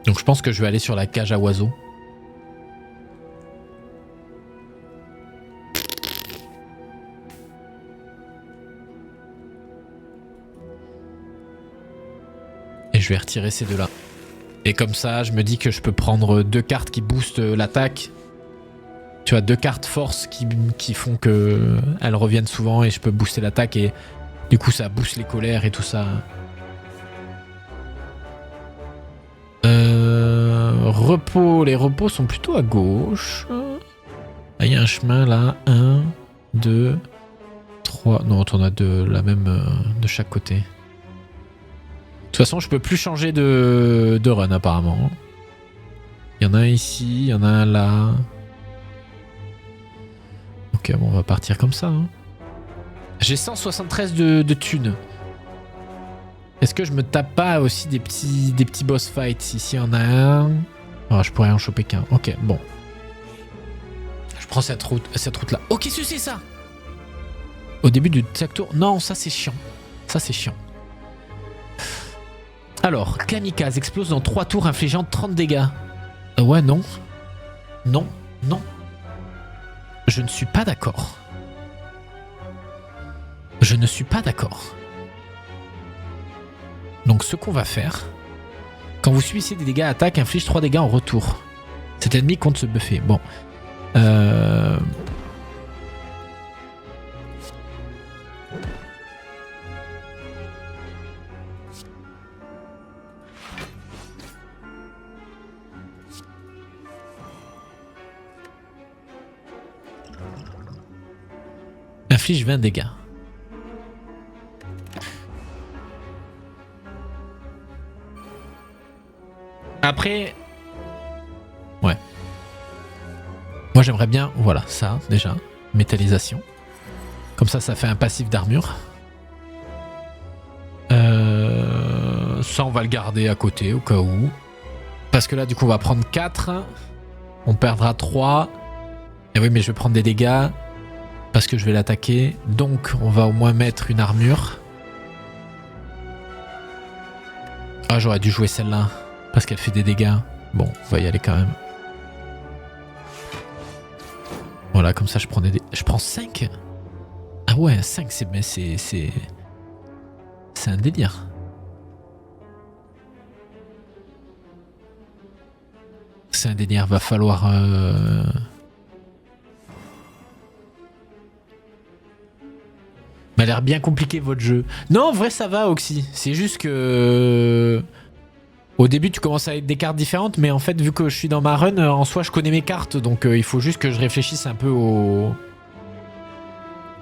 Donc je pense que je vais aller sur la cage à oiseaux. Et je vais retirer ces deux-là. Et comme ça, je me dis que je peux prendre 2 cartes qui boostent l'attaque. Tu vois, 2 cartes force qui font que elles reviennent souvent et je peux booster l'attaque et du coup ça booste les colères et tout ça. Repos, les repos sont plutôt à gauche. Ah, il y a un chemin là, 1, 2, 3. Non, on a la même de chaque côté. De toute façon, je peux plus changer de run apparemment. Il y en a un ici, il y en a un là. Ok, bon, on va partir comme ça. Hein. J'ai 173 de thunes. Est-ce que je me tape pas aussi des petits boss fights? Ici, il y en a un. Oh, je pourrais en choper qu'un. Ok, bon. Je prends cette route-là. Oh, qu'est-ce que c'est ça? Au début de chaque tour. Non, ça c'est chiant. Ça c'est chiant. Alors, Kamikaze explose dans 3 tours infligeant 30 dégâts. Ouais, non. Non, non. Je ne suis pas d'accord. Je ne suis pas d'accord. Donc ce qu'on va faire, quand vous subissez des dégâts attaque, inflige 3 dégâts en retour. Cet ennemi compte se buffer. Bon. Inflige 20 dégâts. Après... Ouais. Moi j'aimerais bien... Voilà, ça déjà. Métallisation. Comme ça, ça fait un passif d'armure. Ça, on va le garder à côté au cas où. Parce que là, du coup, on va prendre 4. On perdra 3. Et oui, mais je vais prendre des dégâts. Parce que je vais l'attaquer. Donc, on va au moins mettre une armure. Ah, j'aurais dû jouer celle-là. Parce qu'elle fait des dégâts. Bon, on va y aller quand même. Voilà, comme ça, je prends des dégâts. Je prends 5. Ah ouais, 5, c'est un délire. C'est un délire, va falloir... m'a l'air bien compliqué votre jeu. Non, en vrai ça va Oxy. C'est juste que... Au début tu commences avec des cartes différentes, mais en fait vu que je suis dans ma run, en soi je connais mes cartes, donc il faut juste que je réfléchisse un peu au...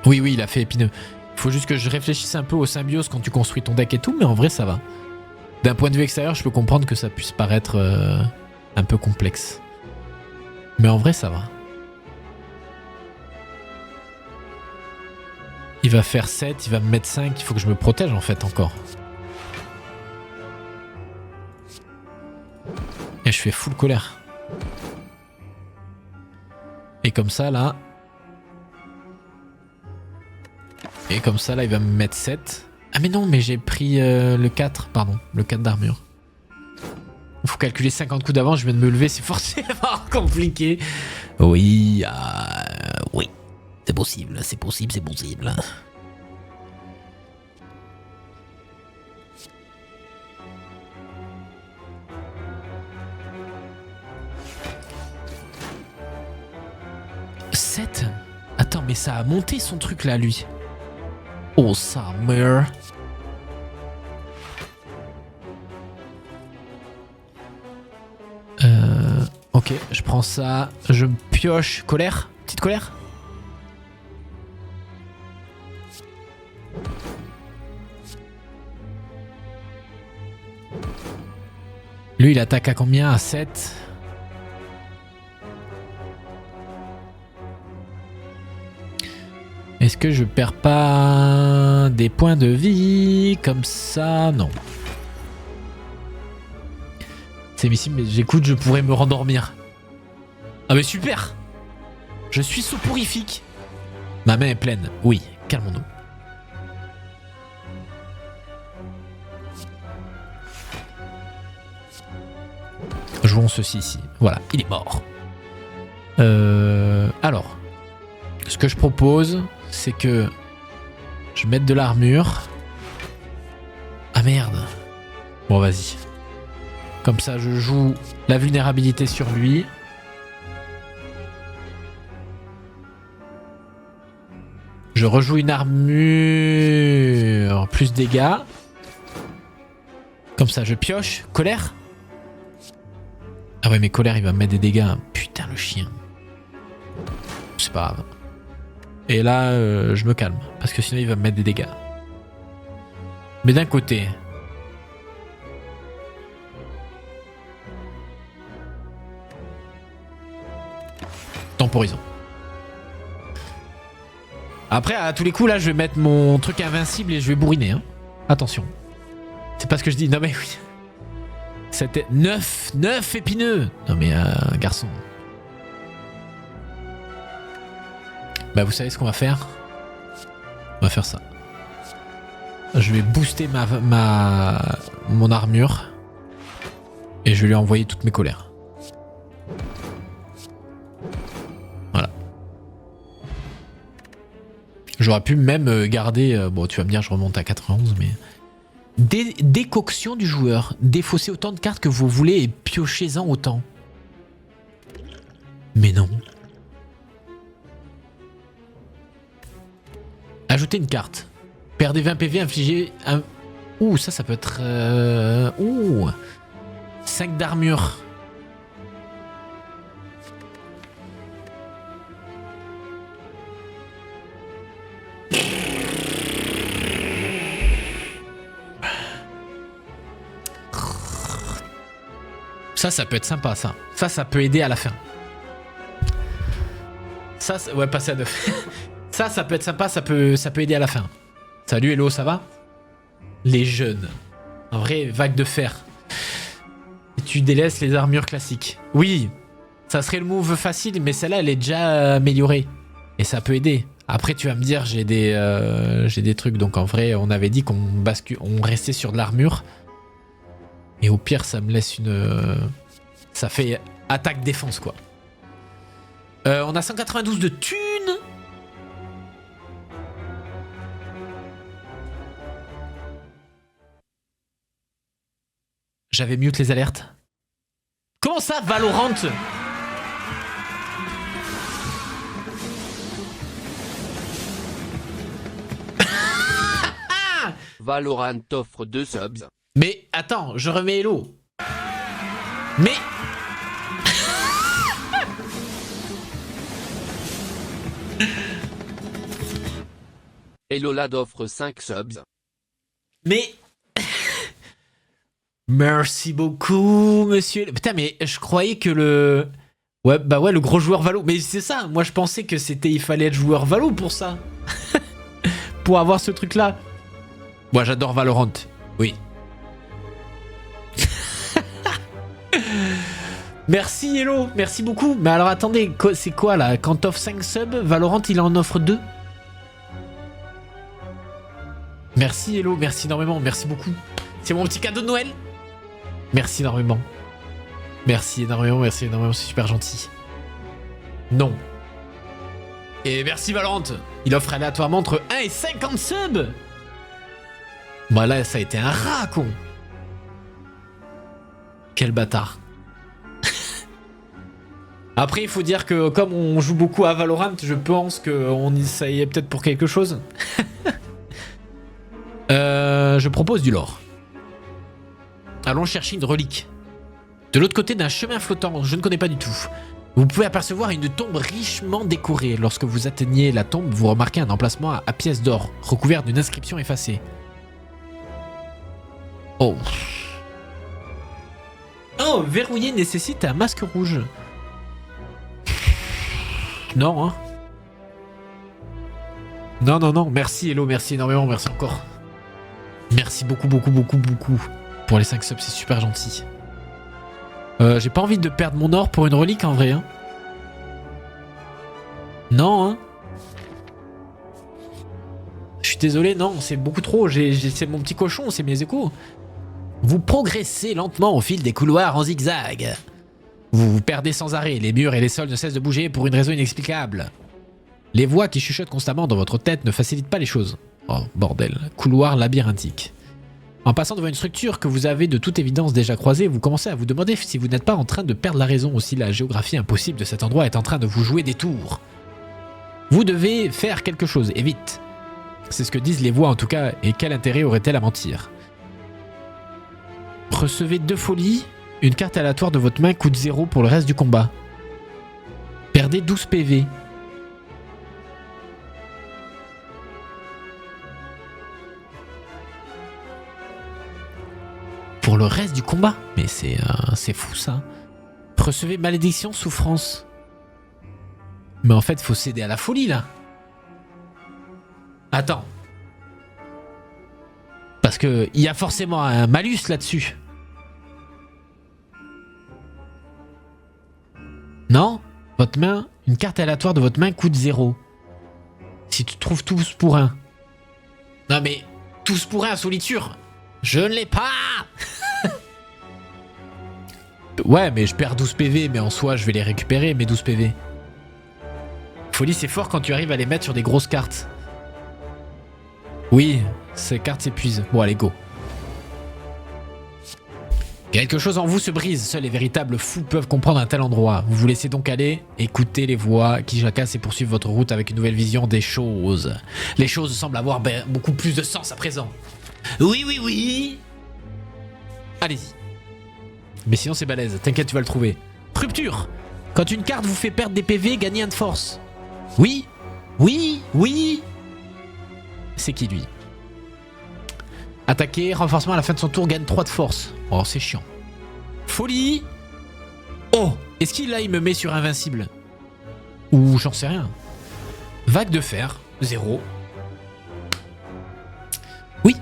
Oui, il a fait épineux. Il faut juste que je réfléchisse un peu au symbiose quand tu construis ton deck et tout, mais en vrai ça va. D'un point de vue extérieur, je peux comprendre que ça puisse paraître un peu complexe. Mais en vrai ça va. Il va faire 7, il va me mettre 5, il faut que je me protège en fait encore. Et je fais full colère. Et comme ça là... Et comme ça là il va me mettre 7. Ah mais non, mais j'ai pris le 4, pardon, le 4 d'armure. Il faut calculer 50 coups d'avance, je viens de me lever, c'est forcément compliqué. Oui, oui. C'est possible, c'est possible, c'est possible. « 7 ? Attends, mais ça a monté son truc là, lui. Oh, ça meurt. Ok, je prends ça, je pioche. Colère ? Petite colère ? Lui, il attaque à combien? À 7. Est-ce que je perds pas des points de vie comme ça? Non. C'est missible, mais j'écoute, je pourrais me rendormir. Ah mais super! Je suis soporifique. Ma main est pleine. Oui, calmons-nous. ceci ici. Voilà, il est mort. Alors, ce que je propose, c'est que je mette de l'armure. Ah merde. Bon, vas-y. Comme ça, je joue la vulnérabilité sur lui. Je rejoue une armure plus dégâts. Comme ça, je pioche. Colère. Ah ouais, mais colère, il va me mettre des dégâts. Putain, le chien. C'est pas grave. Et là, je me calme. Parce que sinon, il va me mettre des dégâts. Mais d'un côté... temporisant. Après, à tous les coups, là, je vais mettre mon truc invincible et je vais bourriner. Hein. Attention. C'est pas ce que je dis. Non, mais oui. C'était 9 épineux. Non, mais garçon. Bah, vous savez ce qu'on va faire? On va faire ça. Je vais booster mon armure. Et je vais lui envoyer toutes mes colères. Voilà. J'aurais pu même garder... bon, tu vas me dire, je remonte à 91, mais... Décoction du joueur. Défaussez autant de cartes que vous voulez et piochez-en autant. Mais non. Ajoutez une carte. Perdez 20 PV, infligez un... Ouh, ça peut être... Ouh. 5 d'armure. Ça peut être sympa, ça. Ça peut aider à la fin. Ça, ouais, passer à 9. ça peut être sympa, ça peut aider à la fin. Salut, hello, ça va? Les jeunes. En vrai, vague de fer. Et tu délaisses les armures classiques. Oui, ça serait le move facile, mais celle-là, elle est déjà améliorée. Et ça peut aider. Après, tu vas me dire, j'ai des trucs. Donc, en vrai, on avait dit qu'on restait sur de l'armure. Et au pire, ça me laisse une... ça fait attaque-défense, quoi. On a 192 de thunes. J'avais mute les alertes. Comment ça, Valorant? Valorant t'offre 2 subs. Mais attends, je remets Hello. Mais... Hello Lad offre 5 subs. Mais... Merci beaucoup, monsieur. Putain, mais je croyais que le... Ouais, bah ouais, le gros joueur Valo. Mais c'est ça, moi je pensais que il fallait être joueur Valo pour ça. Pour avoir ce truc-là. Moi j'adore Valorant, oui. Merci Hello, merci beaucoup. Mais alors attendez, c'est quoi là? Quand t'offres 5 subs, Valorant il en offre 2. Merci Hello, merci énormément, merci beaucoup. C'est mon petit cadeau de Noël. Merci énormément. Merci énormément, c'est super gentil. Non. Et merci Valorant. Il offre aléatoirement entre 1 et 50 subs. Bah là, ça a été un rat, con. Quel bâtard. Après, il faut dire que comme on joue beaucoup à Valorant, je pense que ça y est peut-être pour quelque chose. Je propose du lore. Allons chercher une relique. De l'autre côté d'un chemin flottant, je ne connais pas du tout. Vous pouvez apercevoir une tombe richement décorée. Lorsque vous atteignez la tombe, vous remarquez un emplacement à pièces d'or, recouvert d'une inscription effacée. Oh. Oh, verrouiller nécessite un masque rouge. Non, hein. Non. Merci, Hello, merci énormément, merci encore. Merci beaucoup. Pour les 5 subs, c'est super gentil. J'ai pas envie de perdre mon or pour une relique en vrai, hein. Non, hein. Je suis désolé, non, c'est beaucoup trop. C'est mon petit cochon, c'est mes échos. Vous progressez lentement au fil des couloirs en zigzag. Vous vous perdez sans arrêt, les murs et les sols ne cessent de bouger pour une raison inexplicable. Les voix qui chuchotent constamment dans votre tête ne facilitent pas les choses. Oh, bordel. Couloir labyrinthique. En passant devant une structure que vous avez de toute évidence déjà croisée, vous commencez à vous demander si vous n'êtes pas en train de perdre la raison ou si la géographie impossible de cet endroit est en train de vous jouer des tours. Vous devez faire quelque chose, et vite. C'est ce que disent les voix en tout cas, et quel intérêt aurait-elle à mentir? Recevez 2 folies, une carte aléatoire de votre main coûte 0 pour le reste du combat. Perdez 12 PV. Pour le reste du combat? Mais c'est fou ça. Recevez malédiction, souffrance. Mais en fait, faut céder à la folie là. Attends. Parce que il y a forcément un malus là-dessus. Non? Votre main, une carte aléatoire de votre main coûte 0. Si tu trouves tous pour 1. Non mais, tous pour 1 soliture. Je ne l'ai pas. Ouais, mais je perds 12 PV, mais en soi, je vais les récupérer, mes 12 PV. Folie, c'est fort quand tu arrives à les mettre sur des grosses cartes. Oui, ces cartes s'épuisent. Bon, allez, go. Quelque chose en vous se brise. Seuls les véritables fous peuvent comprendre un tel endroit. Vous vous laissez donc aller, écoutez les voix qui jacassent et poursuivent votre route avec une nouvelle vision des choses. Les choses semblent avoir beaucoup plus de sens à présent. Oui, oui, oui. Allez-y. Mais sinon c'est balèze, t'inquiète, tu vas le trouver. Rupture. Quand une carte vous fait perdre des PV, gagnez 1 de force. Oui. Oui. Oui. C'est qui lui? Attaquer, renforcement à la fin de son tour, gagne 3 de force. Oh, c'est chiant. Folie. Oh, est-ce qu'il là il me met sur invincible? Ou j'en sais rien. Vague de fer, 0. Oui.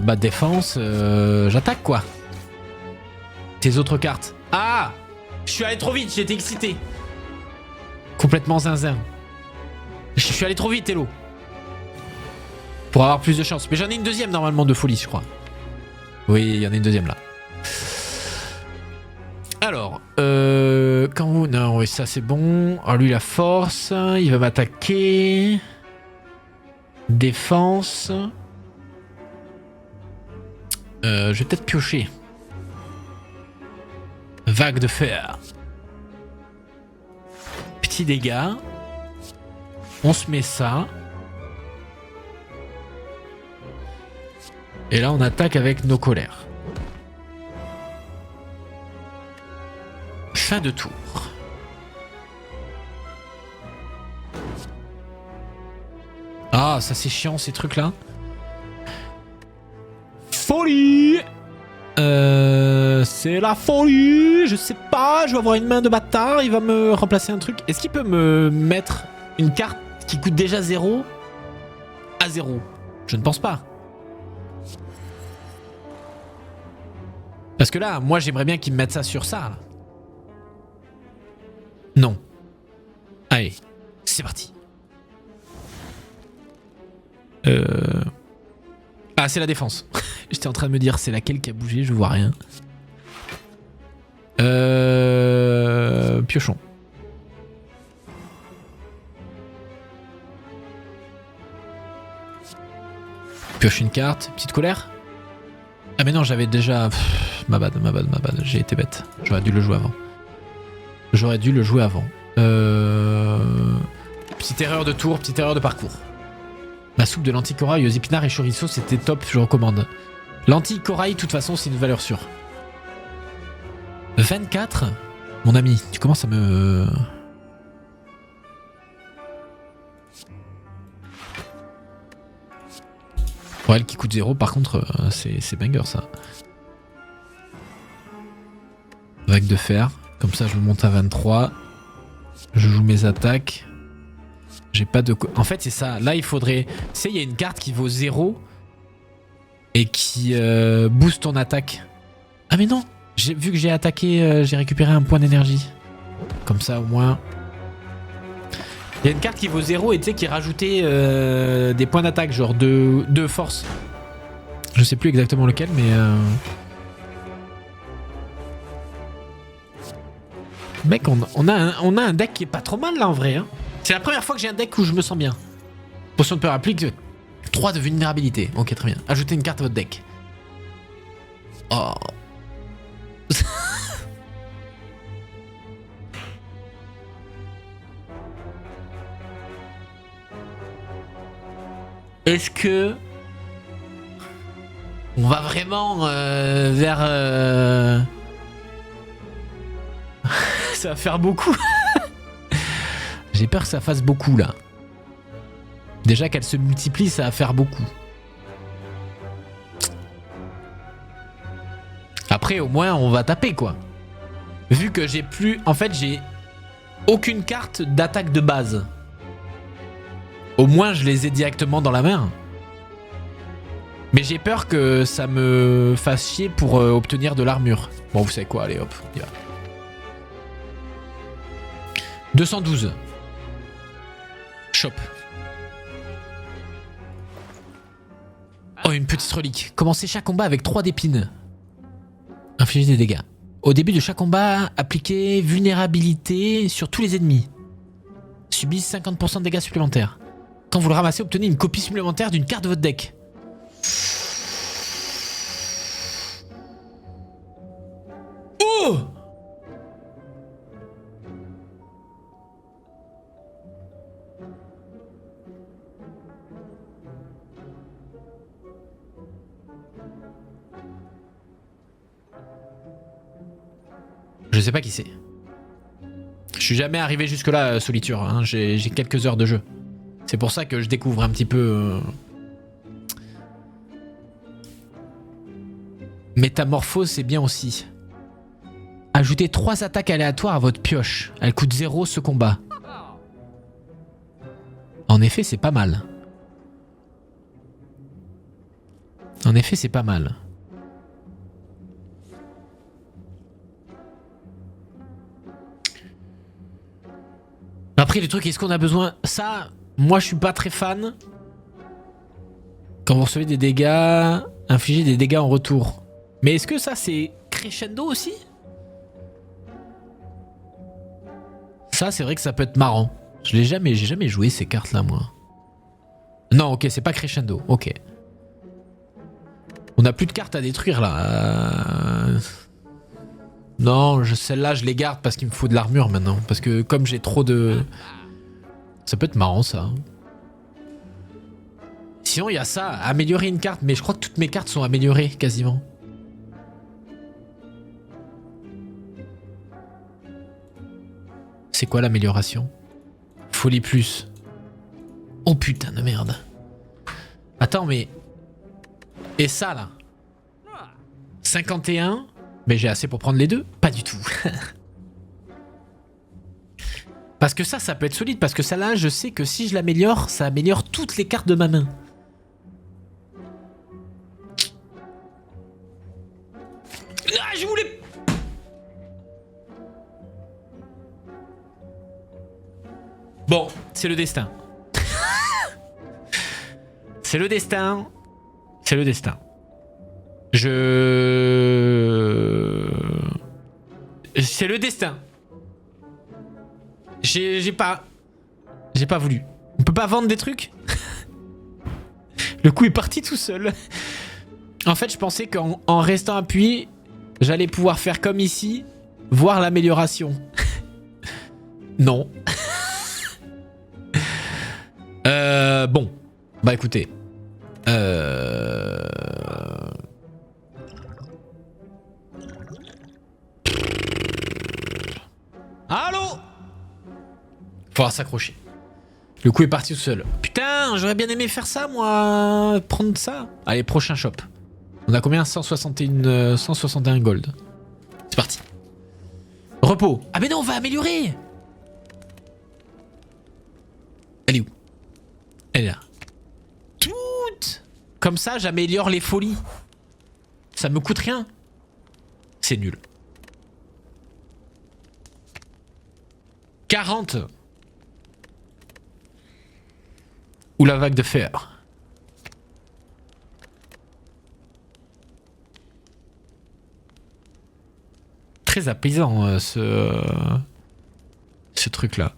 Bah défense, j'attaque quoi. Tes autres cartes. Ah, je suis allé trop vite, j'étais excité. Complètement zinzin. Je suis allé trop vite, Hello. Pour avoir plus de chance. Mais j'en ai une deuxième normalement de folie, je crois. Oui, il y en a une deuxième là. Alors, quand vous... Non, oui, ça c'est bon. Alors lui, la force, il va m'attaquer. Défense. Je vais peut-être piocher. Vague de fer. Petit dégât. On se met ça. Et là, on attaque avec nos colères. Fin de tour. Ah, ça c'est chiant ces trucs-là. Folie. C'est la folie. Je sais pas, je vais avoir une main de bâtard. Il va me remplacer un truc. Est-ce qu'il peut me mettre une carte qui coûte déjà 0 à 0? Je ne pense pas. Parce que là, moi j'aimerais bien qu'il me mette ça sur ça. Là. Non. Allez, c'est parti. Ah, c'est la défense. J'étais en train de me dire, c'est laquelle qui a bougé, je vois rien. Piochon. Pioche une carte, petite colère. Ah mais non, j'avais déjà... ma bad, j'ai été bête. J'aurais dû le jouer avant. Petite erreur de tour, petite erreur de parcours. La soupe de lentilles corail aux épinards et chorizo, c'était top, je recommande. Lentilles corail, de toute façon, c'est une valeur sûre. 24. Mon ami, tu commences à me... Pour elle qui coûte 0, par contre, c'est banger ça. Vague de fer. Comme ça, je le monte à 23. Je joue mes attaques. J'ai pas de... En fait, c'est ça. Là, il faudrait... Tu sais, il y a une carte qui vaut 0 et qui booste ton attaque. Ah mais non, vu que j'ai attaqué, j'ai récupéré un point d'énergie. Comme ça, au moins... Il y a une carte qui vaut 0 et tu sais, qui rajoutait des points d'attaque, genre de force. Je sais plus exactement lequel, mais... Mec, on a un deck qui est pas trop mal là en vrai. Hein. C'est la première fois que j'ai un deck où je me sens bien. Potion de peur applique 3 de vulnérabilité. Ok, très bien. Ajoutez une carte à votre deck. Oh. Est-ce que on va vraiment vers ça va faire beaucoup. J'ai peur que ça fasse beaucoup là. Déjà qu'elle se multiplie, ça va faire beaucoup. Après au moins on va taper quoi. Vu que j'ai plus... En fait j'ai aucune carte d'attaque de base. Au moins je les ai directement dans la main. Mais j'ai peur que ça me fasse chier pour obtenir de l'armure. Bon vous savez quoi, allez hop, on y va. 212. Shop. Oh, une petite relique. Commencez chaque combat avec 3 d'épines. Infligez des dégâts. Au début de chaque combat, appliquez vulnérabilité sur tous les ennemis. Subissent 50% de dégâts supplémentaires. Quand vous le ramassez, obtenez une copie supplémentaire d'une carte de votre deck. Oh! Je sais pas qui c'est. Je suis jamais arrivé jusque là, Soliture. Hein. J'ai quelques heures de jeu. C'est pour ça que je découvre un petit peu... Métamorphose, c'est bien aussi. Ajoutez 3 attaques aléatoires à votre pioche. Elle coûte 0 ce combat. En effet, c'est pas mal. En effet, c'est pas mal. Après, les trucs, est-ce qu'on a besoin... Ça, moi, je suis pas très fan. Quand vous recevez des dégâts, infligez des dégâts en retour. Mais est-ce que ça, c'est crescendo aussi? Ça, c'est vrai que ça peut être marrant. J'ai jamais joué ces cartes-là, moi. Non, ok, c'est pas crescendo. Ok. On a plus de cartes à détruire, là. Non, celle-là, je les garde parce qu'il me faut de l'armure maintenant. Parce que comme j'ai trop de... Ça peut être marrant, ça. Sinon, il y a ça. Améliorer une carte. Mais je crois que toutes mes cartes sont améliorées, quasiment. C'est quoi l'amélioration? Folie plus. Oh putain de merde. Attends, mais... Et ça, là 51. Mais j'ai assez pour prendre les deux? Pas du tout. Parce que ça peut être solide. Parce que ça là, je sais que si je l'améliore, ça améliore toutes les cartes de ma main. Ah, je voulais... Bon, c'est le destin. C'est le destin. C'est le destin. C'est le destin. J'ai pas voulu. On peut pas vendre des trucs? Le coup est parti tout seul. En fait, je pensais qu'en restant appuyé, j'allais pouvoir faire comme ici, voir l'amélioration. Non. Bon. Bah écoutez. Allô? Faudra s'accrocher. Le coup est parti tout seul. Putain, j'aurais bien aimé faire ça, moi. Prendre ça. Allez, prochain shop. On a combien? 161 gold. C'est parti. Repos. Ah mais non, on va améliorer. Elle est où? Elle est là. Toutes. Comme ça, j'améliore les folies. Ça me coûte rien. C'est nul. 40. Ou la vague de fer. très apaisant ce truc-là.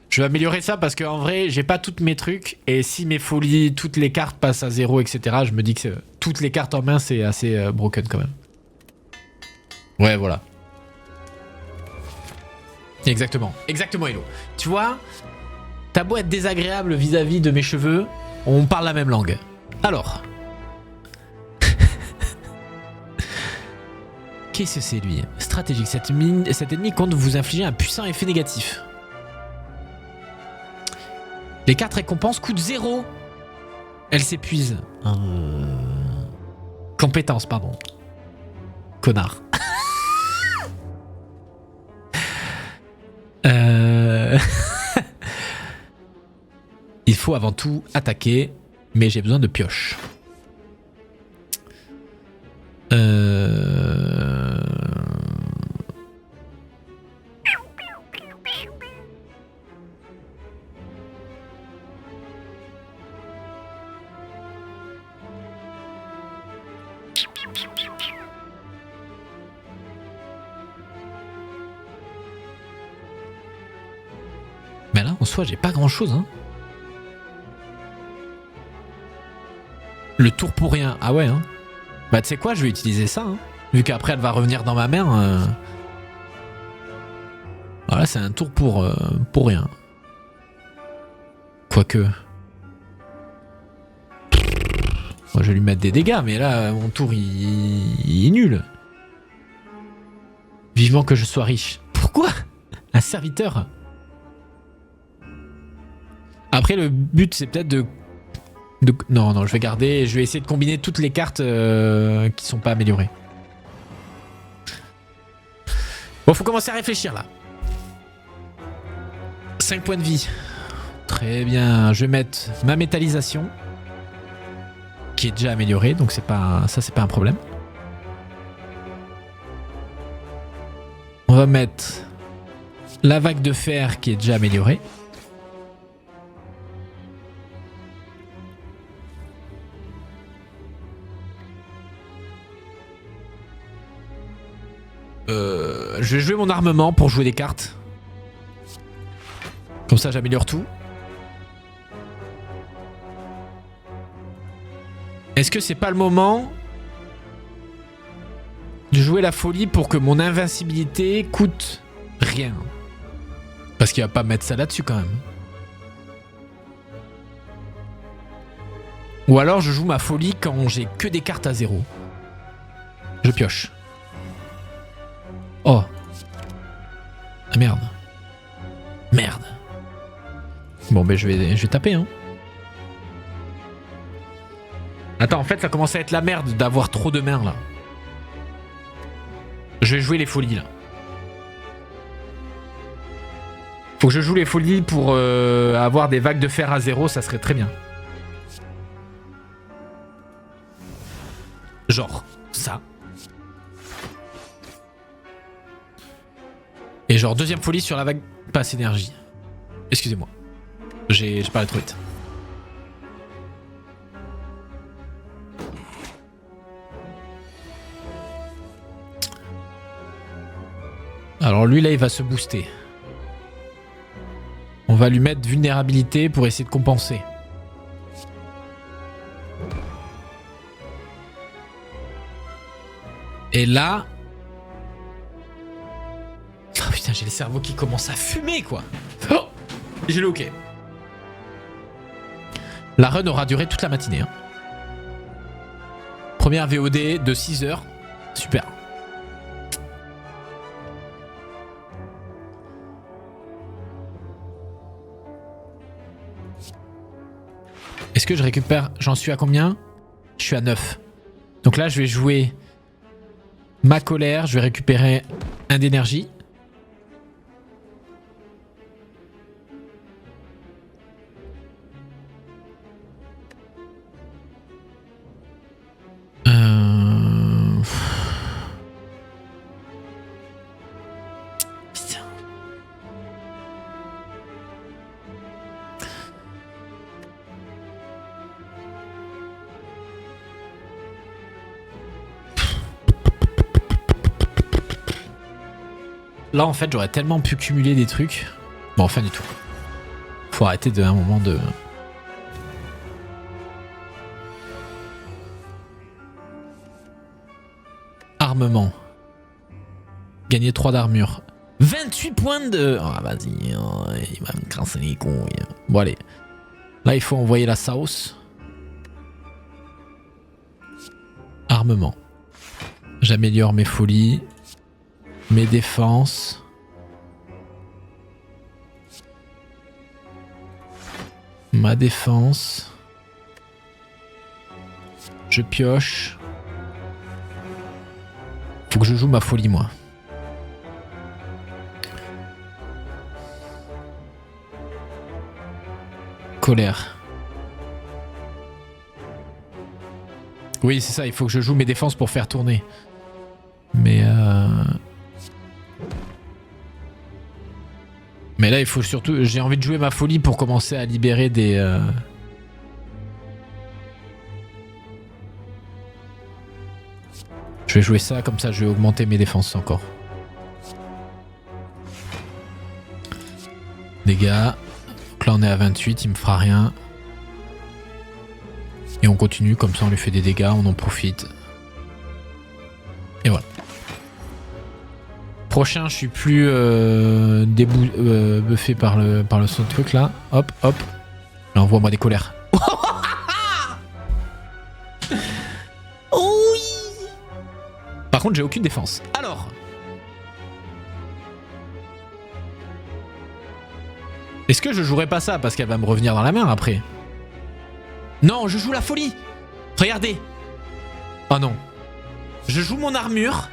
Je vais améliorer ça parce qu'en vrai, j'ai pas toutes mes trucs. Et si mes folies, toutes les cartes passent à 0, etc., je me dis que toutes les cartes en main, c'est assez broken quand même. Ouais, voilà. Exactement. Exactement, Hello. Tu vois, t'as beau être désagréable vis-à-vis de mes cheveux, on parle la même langue. Alors. Qu'est-ce que c'est, lui? Stratégique. Cet ennemi compte vous infliger un puissant effet négatif. Les cartes récompenses coûtent 0. Elles s'épuisent. Compétence, pardon. Connard. Il faut avant tout attaquer, mais j'ai besoin de pioche. Mais là, en soi, j'ai pas grand chose, hein. Le tour pour rien. Ah ouais, hein. Bah, tu sais quoi, je vais utiliser ça, hein. Vu qu'après, elle va revenir dans ma main. Voilà, c'est un tour pour rien. Quoique. Moi, je vais lui mettre des dégâts, mais là, mon tour, il est nul. Vivement que je sois riche. Pourquoi? Un serviteur? Après, le but, c'est peut-être de... Non, je vais garder. Je vais essayer de combiner toutes les cartes qui sont pas améliorées. Bon, faut commencer à réfléchir, là. 5 points de vie. Très bien. Je vais mettre ma métallisation, qui est déjà améliorée, donc c'est pas... ça, c'est pas un problème. On va mettre la vague de fer, qui est déjà améliorée. Je vais jouer mon armement pour jouer des cartes. Comme ça, j'améliore tout. Est-ce que c'est pas le moment de jouer la folie pour que mon invincibilité coûte rien? Parce qu'il va pas mettre ça là-dessus quand même. Ou alors je joue ma folie quand j'ai que des cartes à 0. Je pioche. Oh. Ah merde. Merde. Bon ben je vais taper, hein. Attends, en fait ça commence à être la merde d'avoir trop de mains là. Je vais jouer les folies là. Faut que je joue les folies pour avoir des vagues de fer à 0, ça serait très bien. Genre ça. Et genre deuxième folie sur la vague passe énergie. Excusez-moi. J'ai parlé trop vite. Alors lui là il va se booster. On va lui mettre vulnérabilité pour essayer de compenser. Et là... Oh putain, j'ai le cerveau qui commence à fumer quoi. Oh, j'ai le ok. La run aura duré toute la matinée. Hein. Première VOD de 6 heures. Super. Est-ce que je récupère... J'en suis à combien? Je suis à 9. Donc là, je vais jouer ma colère. Je vais récupérer un d'énergie. Putain. Là, en fait, j'aurais tellement pu cumuler des trucs. Bon, enfin du tout. Faut arrêter de un moment de... Armement. Gagner 3 d'armure. 28 points de... Ah, vas-y, oh, il va me casser les couilles. Bon, allez. Là, il faut envoyer la sauce. Armement. J'améliore mes folies. Mes défenses. Ma défense. Je pioche. Faut que je joue ma folie, moi. Colère. Oui, c'est ça, il faut que je joue mes défenses pour faire tourner. Mais là, il faut surtout... J'ai envie de jouer ma folie pour commencer à libérer des... Je vais jouer ça, comme ça je vais augmenter mes défenses encore. Dégâts. Donc là on est à 28, il me fera rien. Et on continue, comme ça on lui fait des dégâts, on en profite. Et voilà. Prochain, je suis plus buffé par le son truc là. Hop, hop. Là envoie-moi des colères. Oh oui. Par contre, j'ai aucune défense. Alors. Est-ce que je jouerai pas ça parce qu'elle va me revenir dans la main après? Non, je joue la folie. Regardez. Oh non. Je joue mon armure.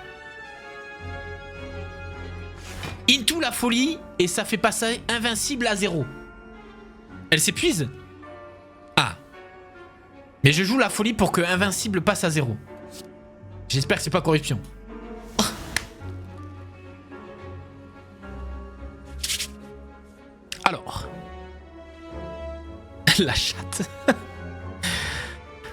Into la folie et ça fait passer invincible à 0. Elle s'épuise? Ah. Mais je joue la folie pour que invincible passe à 0. J'espère que c'est pas corruption. Alors. La chatte.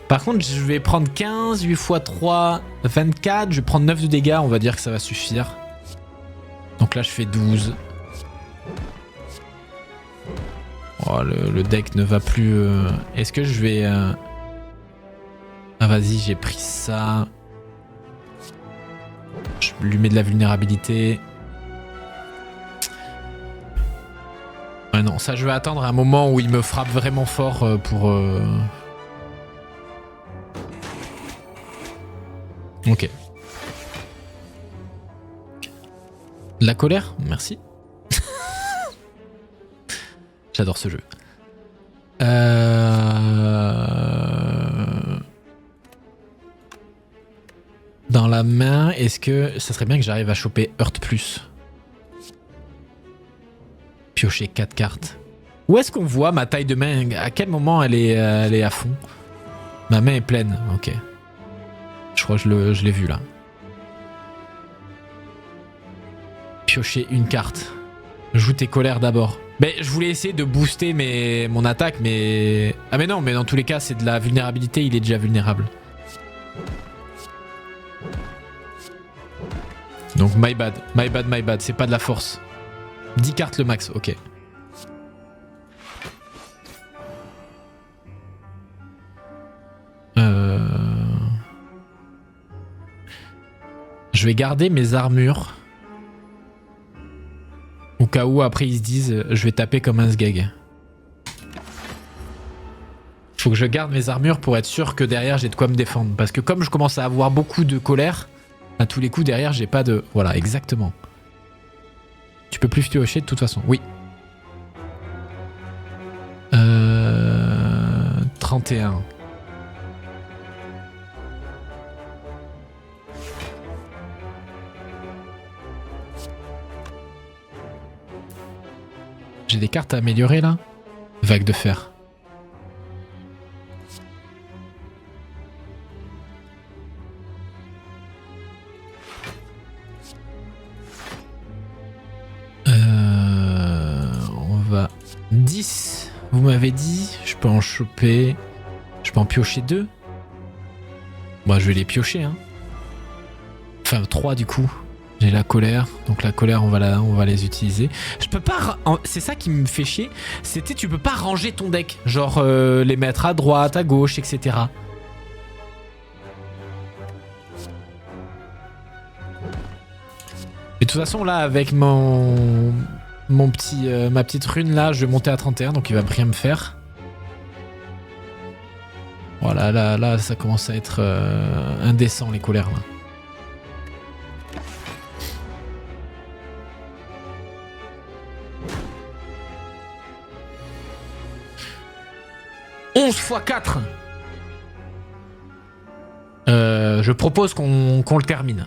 Par contre, je vais prendre 15, 8 x 3, 24. Je vais prendre 9 de dégâts, on va dire que ça va suffire. Donc là, je fais 12. Oh, le deck ne va plus... Est-ce que je vais... Ah, vas-y, j'ai pris ça. Je lui mets de la vulnérabilité. Ouais, non, ça, je vais attendre un moment où il me frappe vraiment fort pour... Ok. La colère, merci. J'adore ce jeu. Dans la main, est-ce que ça serait bien que j'arrive à choper Heurt plus? Piocher 4 cartes. Où est-ce qu'on voit ma taille de main? À quel moment elle est à fond? Ma main est pleine, ok. Je crois que je l'ai vu là. Piocher une carte. Joue tes colères d'abord. Mais je voulais essayer de booster mon attaque, mais... Ah mais non, mais dans tous les cas, c'est de la vulnérabilité, il est déjà vulnérable. Donc my bad, my bad, my bad, c'est pas de la force. 10 cartes le max, ok. Je vais garder mes armures. Au cas où après ils se disent je vais taper comme un sgeg. Faut que je garde mes armures pour être sûr que derrière j'ai de quoi me défendre. Parce que comme je commence à avoir beaucoup de colère, à tous les coups derrière j'ai pas de... Voilà, exactement. Tu peux plus piocher de toute façon, oui. 31. J'ai des cartes à améliorer là. Vague de fer. On va... 10. Vous m'avez dit. Je peux en choper... Je peux en piocher 2. Moi je vais les piocher hein. Enfin 3 du coup. J'ai la colère, donc la colère on va les utiliser. Je peux pas, c'est ça qui me fait chier, c'était tu peux pas ranger ton deck, genre les mettre à droite, à gauche, etc. Et de toute façon là avec ma petite rune là, je vais monter à 31, donc il va rien me faire. Voilà, là ça commence à être indécent les colères là. x 4. Je propose qu'on le termine.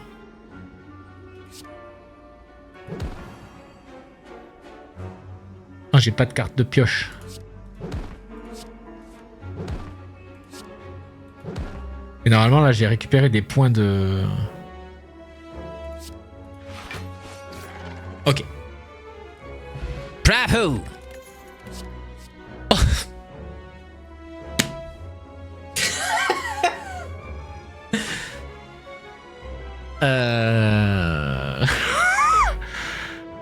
Ah, j'ai pas de carte de pioche. Et normalement là j'ai récupéré des points de... Ok. Bravo.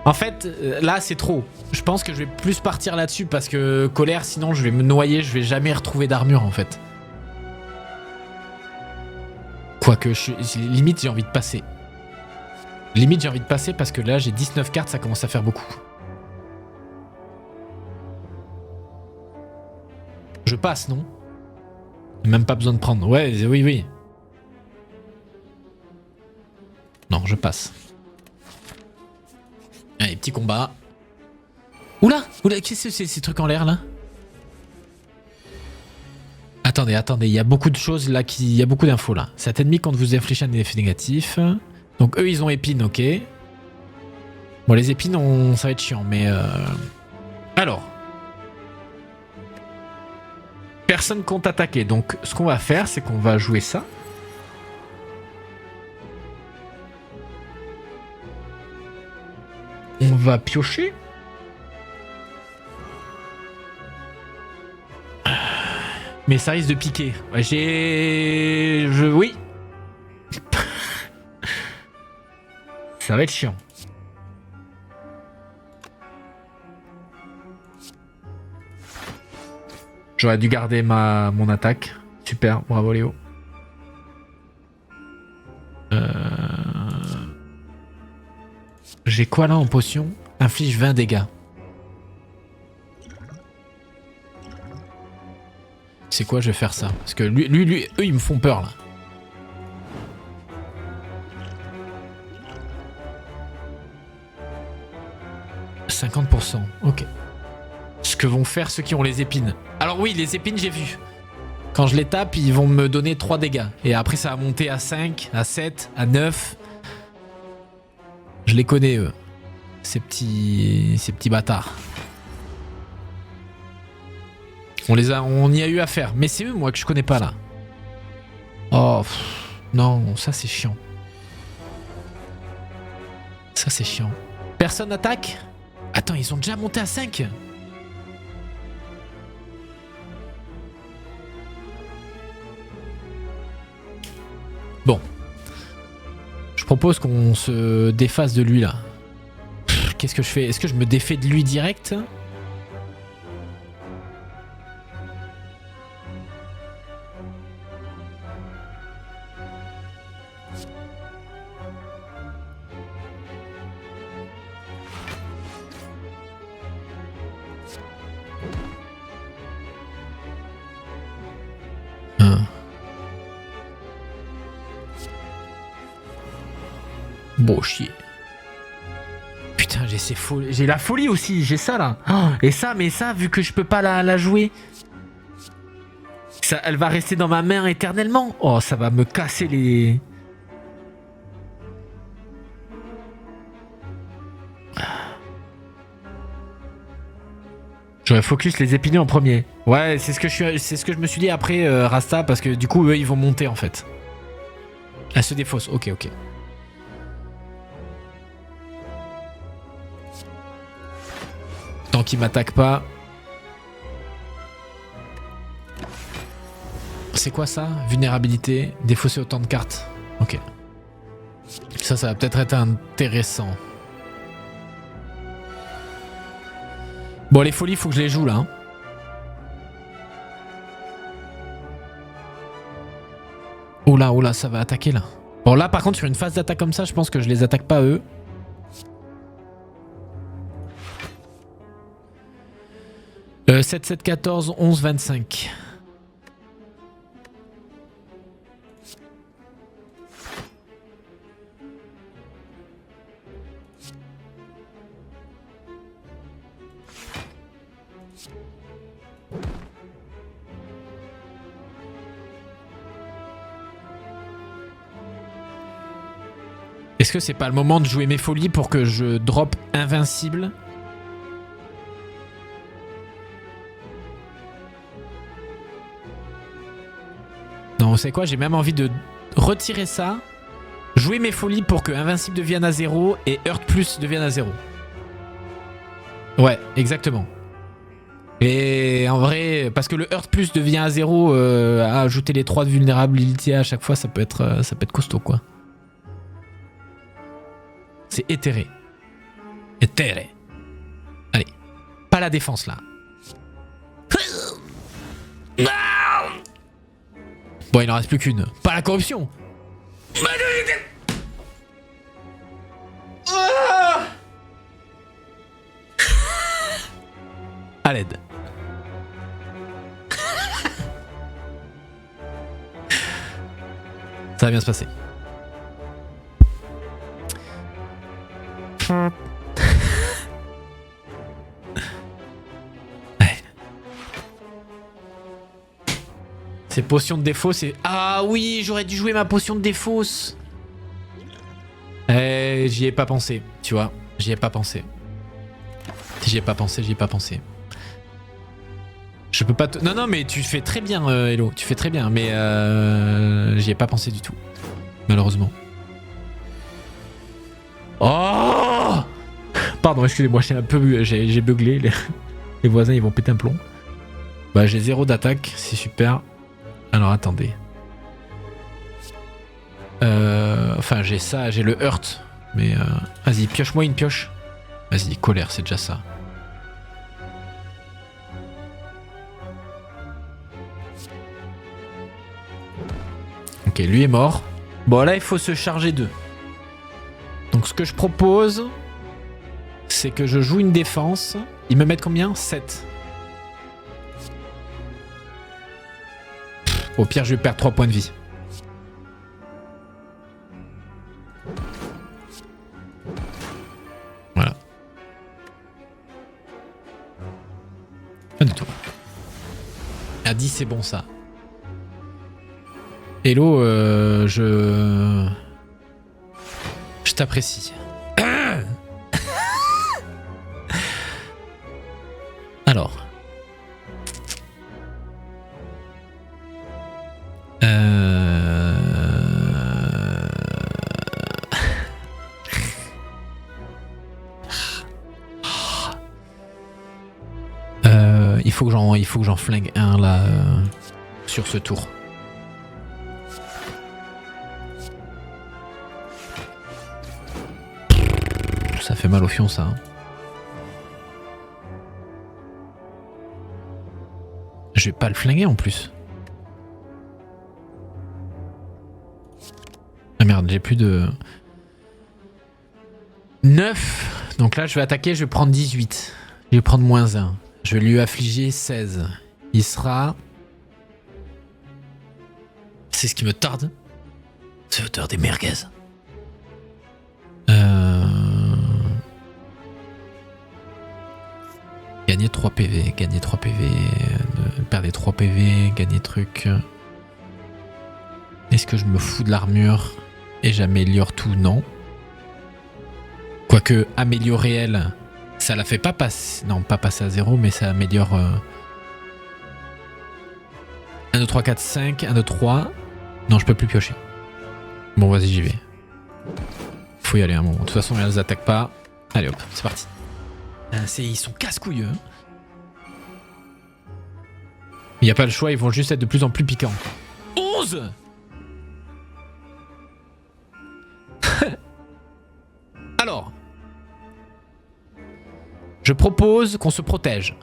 En fait, là c'est trop. Je pense que je vais plus partir là-dessus parce que colère, sinon je vais me noyer, je vais jamais retrouver d'armure en fait. Quoique, limite j'ai envie de passer. Limite j'ai envie de passer parce que là j'ai 19 cartes, ça commence à faire beaucoup. Je passe, non? Même pas besoin de prendre. Ouais, oui. Non, je passe. Allez, petit combat. Oula, qu'est-ce que c'est ces trucs en l'air là? Attendez, il y a beaucoup de choses là, il y a beaucoup d'infos là. Cet ennemi compte vous infliger un effet négatif. Donc eux ils ont épines, ok. Bon les épines, ça va être chiant, mais... Alors. Personne compte attaquer, donc ce qu'on va faire c'est qu'on va jouer ça. On va piocher. Mais ça risque de piquer. Ouais, oui. Ça va être chiant. J'aurais dû garder mon attaque. Super, bravo Léo. J'ai quoi là en potion? Inflige 20 dégâts. C'est quoi, je vais faire ça? Parce que eux ils me font peur là. « 50%, ok. Ce que vont faire ceux qui ont les épines. Alors oui, les épines j'ai vu. Quand je les tape, ils vont me donner 3 dégâts. Et après ça va monter à 5, à 7, à 9... Je les connais eux, ces petits bâtards. On y a eu affaire, mais c'est eux moi que je connais pas là. Oh non, ça c'est chiant. Ça c'est chiant. Personne attaque? Attends, ils ont déjà monté à 5. Bon. Je propose qu'on se défasse de lui là. Qu'est-ce que je fais? Est-ce que je me défais de lui direct? Bon chier. Putain, j'ai la folie aussi, j'ai ça là. Oh, et ça, mais ça, vu que je peux pas la jouer, ça, elle va rester dans ma main éternellement. Oh, ça va me casser les... J'aurais focus les épineux en premier. Ouais, c'est ce que je me suis dit après Rasta, parce que du coup, eux, ils vont monter en fait. Elle se défausse, ok. Tant qu'il m'attaque pas. C'est quoi ça? Vulnérabilité, défausser autant de cartes. Ok. Ça va peut-être être intéressant. Bon, les folies, faut que je les joue là. Hein. Oula, ça va attaquer là. Bon, là, par contre, sur une phase d'attaque comme ça, je pense que je les attaque pas eux. « 7, 7, 14, 11, 25. » Est-ce que c'est pas le moment de jouer mes folies pour que je drop invincible? Non, vous savez quoi? J'ai même envie de retirer ça, jouer mes folies pour que invincible devienne à 0 et Hurt Plus devienne à 0. Ouais, exactement. Et en vrai, parce que le Hurt Plus devient à 0, à ajouter les 3 de vulnérabilité à chaque fois, ça peut être costaud quoi. C'est éthéré. Éthéré. Allez. Pas la défense là. Bon, il en reste plus qu'une. Pas la corruption. À l'aide. Ça va bien se passer. Ces potions de défausse, c'est... Ah oui, j'aurais dû jouer ma potion de défausse. J'y ai pas pensé, tu vois. J'y ai pas pensé. J'y ai pas pensé. Je peux pas te... Non, mais tu fais très bien, Hello. Tu fais très bien, mais j'y ai pas pensé du tout. Malheureusement. Oh! Pardon, excusez-moi, j'ai buglé. Les voisins, ils vont péter un plomb. Bah, j'ai 0 d'attaque, c'est super. Alors, attendez. Enfin, j'ai ça, j'ai le hurt. Mais, vas-y, pioche-moi une pioche. Vas-y, colère, c'est déjà ça. Ok, lui est mort. Bon, là, il faut se charger d'eux. Donc, ce que je propose, c'est que je joue une défense. Ils me mettent combien? 7. Au pire, je vais perdre 3 points de vie. Voilà. Pas du tout. À 10, c'est bon, ça. Hello, je t'apprécie. Alors. Il faut que j'en flingue un là sur ce tour. Ça fait mal au fion ça. Hein. Je vais pas le flinguer en plus. Ah merde, j'ai plus de... 9. Donc là je vais attaquer, je vais prendre 18. Je vais prendre -1. Je vais lui affliger 16. Il sera... C'est ce qui me tarde. C'est l'auteur des merguez. Gagner 3 PV, gagner 3 PV, perdre 3 PV, gagner truc. Est-ce que je me fous de l'armure et j'améliore tout? Non. Quoique, améliorer elle, ça la fait pas passer... Non, pas passer à 0, mais ça améliore... 1, 2, 3, 4, 5, 1, 2, 3... Non, je peux plus piocher. Bon, vas-y, j'y vais. Faut y aller un moment. De toute façon, elles attaquent pas. Allez hop, c'est parti. Ils sont casse-couilles, hein. Il n'y a pas le choix, ils vont juste être de plus en plus piquants. 11. Je propose qu'on se protège.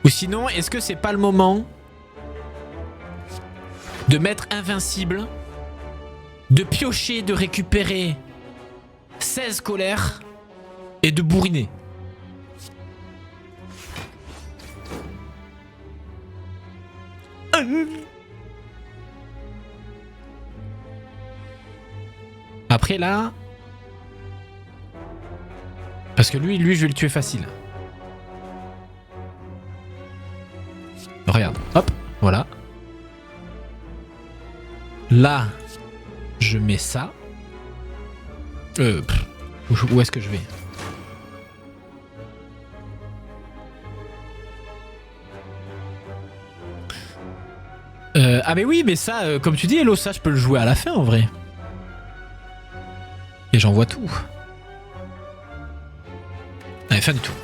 Ou sinon, est-ce que c'est pas le moment de mettre invincible, de piocher, de récupérer 16 colères et de bourriner? Après là... Parce que lui, je vais le tuer facile. Regarde, hop, voilà. Là, je mets ça. Où est-ce que je vais? Ah mais oui, mais ça, comme tu dis, Hello, ça, je peux le jouer à la fin, en vrai. Et j'en vois tout. Allez, fin du tour.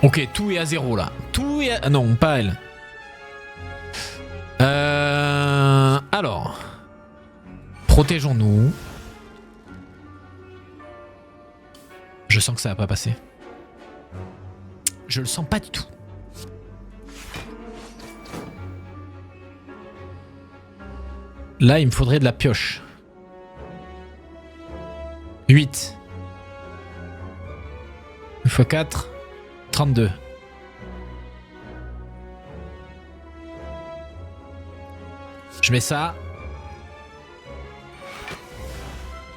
Ok, tout est à 0 là. Tout est à... Ah non, pas elle. Alors. Protégeons-nous. Je sens que ça va pas passer. Je le sens pas du tout. Là, il me faudrait de la pioche. 8. 1 x 4. 32. Je mets ça.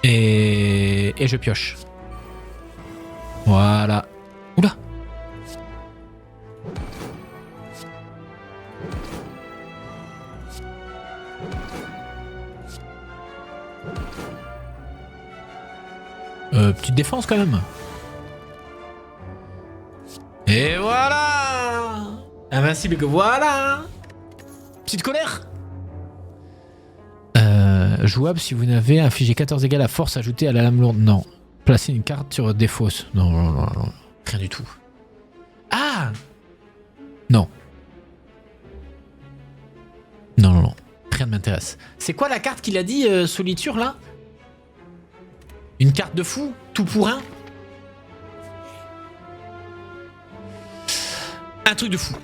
Et je pioche. Voilà. Oula. Petite défense quand même. Et voilà. Invincible que voilà. Petite colère. Jouable si vous n'avez infligé 14 dégâts à la force ajoutée à la lame lourde. Non. Placer une carte sur défausse. Non, non, non, non. Rien du tout. Ah. Non. Non, non, non. Rien ne m'intéresse. C'est quoi la carte qu'il a dit, Soliture, là? Une carte de fou? Tout pour un? Un truc de fou.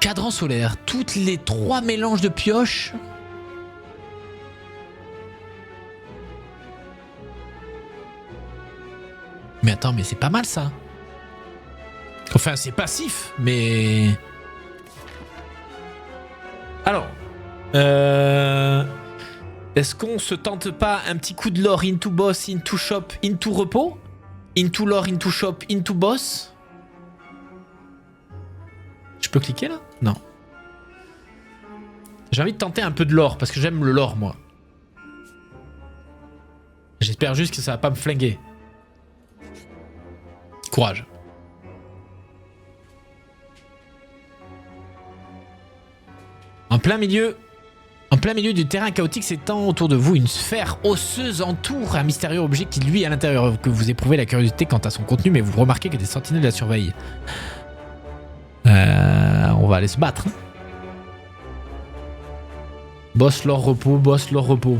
Cadran solaire. Toutes les 3 mélanges de pioches. Mais attends, mais c'est pas mal ça. Enfin, c'est passif, mais... Alors. Est-ce qu'on se tente pas un petit coup de lore into boss, into shop, into repos? Into lore, into shop, into boss? Je peux cliquer là? Non. J'ai envie de tenter un peu de lore, parce que j'aime le lore, moi. J'espère juste que ça va pas me flinguer. Courage. En plein milieu du terrain chaotique s'étend autour de vous une sphère osseuse entoure un mystérieux objet qui lui est à l'intérieur, que vous éprouvez la curiosité quant à son contenu, mais vous remarquez que des sentinelles la surveillent. On va aller se battre. Hein. Boss leur repos, boss leur repos.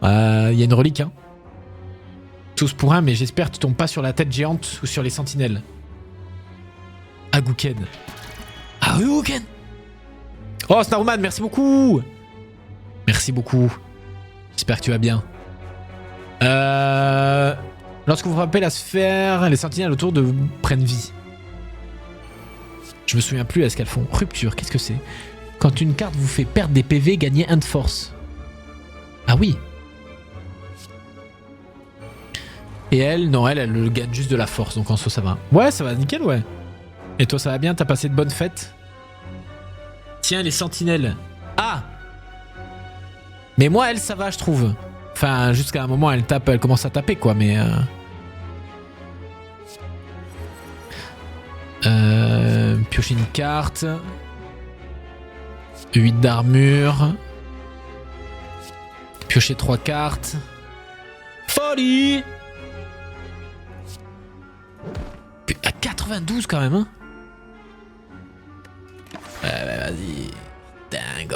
Il y a une relique, hein. Tous pour un, mais j'espère que tu tombes pas sur la tête géante ou sur les sentinelles. Agouken. Agouken. Oh, Snarman, merci beaucoup. Merci beaucoup. J'espère que tu vas bien. Lorsque vous frappez la sphère, les sentinelles autour de vous prennent vie. Je me souviens plus à ce qu'elles font. Rupture, qu'est-ce que c'est? Quand une carte vous fait perdre des PV, gagnez 1 de force. Ah oui. Et elle, non, elle gagne juste de la force, donc en soi ça va. Ouais, ça va nickel, ouais. Et toi, ça va bien? T'as passé de bonnes fêtes? Tiens, les sentinelles. Ah! Mais moi, elle, ça va, je trouve. Enfin, jusqu'à un moment, elle commence à taper, quoi, mais... Piocher une carte. 8 d'armure. Piocher 3 cartes. Folie! À 92 quand même, hein? Vas-y. Dingue.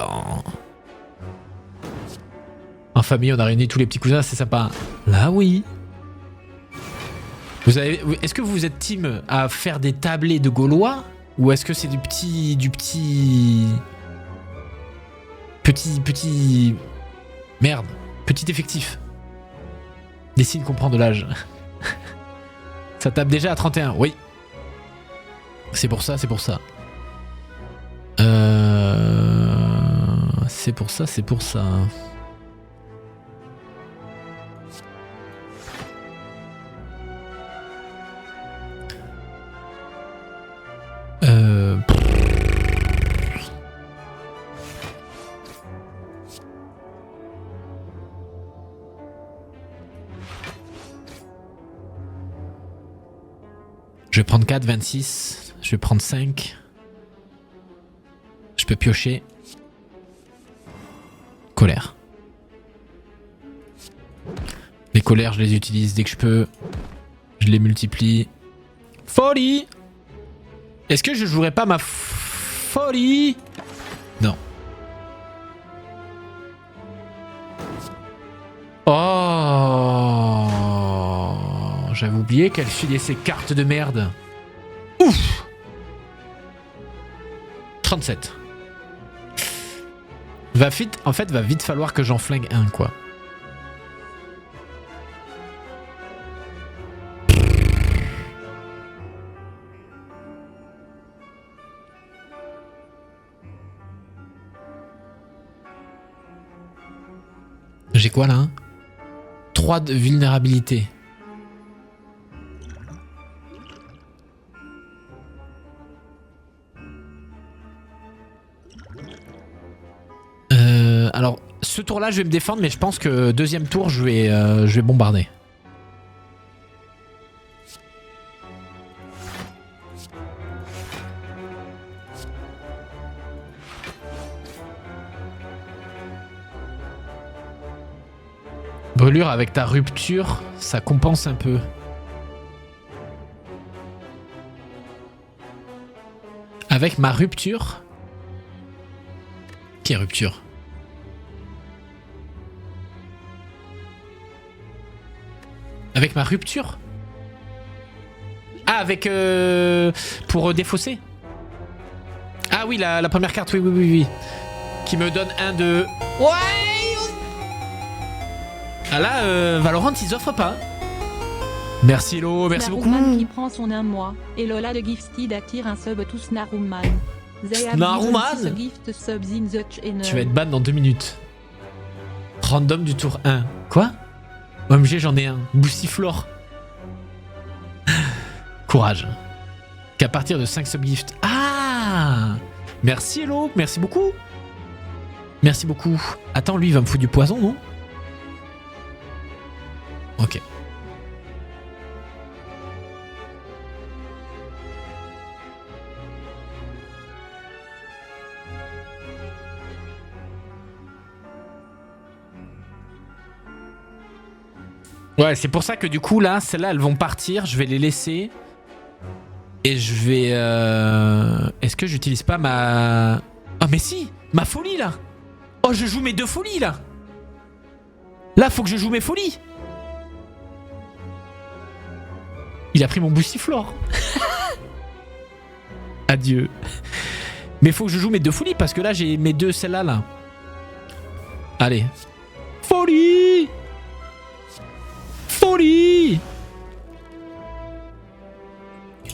En famille, on a réuni tous les petits cousins, c'est sympa. Là, oui. Est-ce que vous êtes team à faire des tablés de Gaulois? Ou est-ce que c'est du petit... Merde. Petit effectif. Des signes qu'on prend de l'âge. Ça tape déjà à 31, oui. C'est pour ça, c'est pour ça. C'est pour ça, c'est pour ça. Je vais prendre 4, 26. Je vais prendre 5. Je peux piocher. Colère. Les colères, je les utilise dès que je peux. Je les multiplie. Folie! Est-ce que je jouerais pas ma folie? Non. Oh! J'avais oublié qu'elle filait ses cartes de merde. Ouf! 37. En fait, va vite falloir que j'en flingue un, quoi. J'ai quoi, là? 3 de vulnérabilité. Alors, ce tour-là, je vais me défendre, mais je pense que deuxième tour, je vais bombarder. Brûlure avec ta rupture, ça compense un peu. Avec ma rupture? Qui est rupture? Avec ma rupture? Ah, avec... pour défausser? Ah oui, la première carte, oui. Qui me donne un de... Ouais! Ah là, Valorant, ils offrent pas. Merci Hello, merci beaucoup. Naruman qui prend son 1 mois. Et Lola de Gifted attire un sub tous Naruman. Naruman? Gift subs in the channel. Tu vas être ban dans 2 minutes. Random du tour 1. Quoi? OMG, j'en ai un. Boussiflore. Courage. Qu'à partir de 5 subgifts. Ah! Merci Hello, merci beaucoup. Merci beaucoup. Attends, lui, il va me foutre du poison, non? Ok. Ouais, c'est pour ça que du coup, là, celles-là, elles vont partir. Je vais les laisser. Et je vais... Est-ce que j'utilise pas ma... Oh, mais si! Ma folie, là! Oh, je joue mes 2 folies, là! Là, faut que je joue mes folies! Il a pris mon boussiflore. Adieu. Mais faut que je joue mes 2 folies, parce que là, j'ai mes 2 celles-là, là. Allez. Folie! Folie!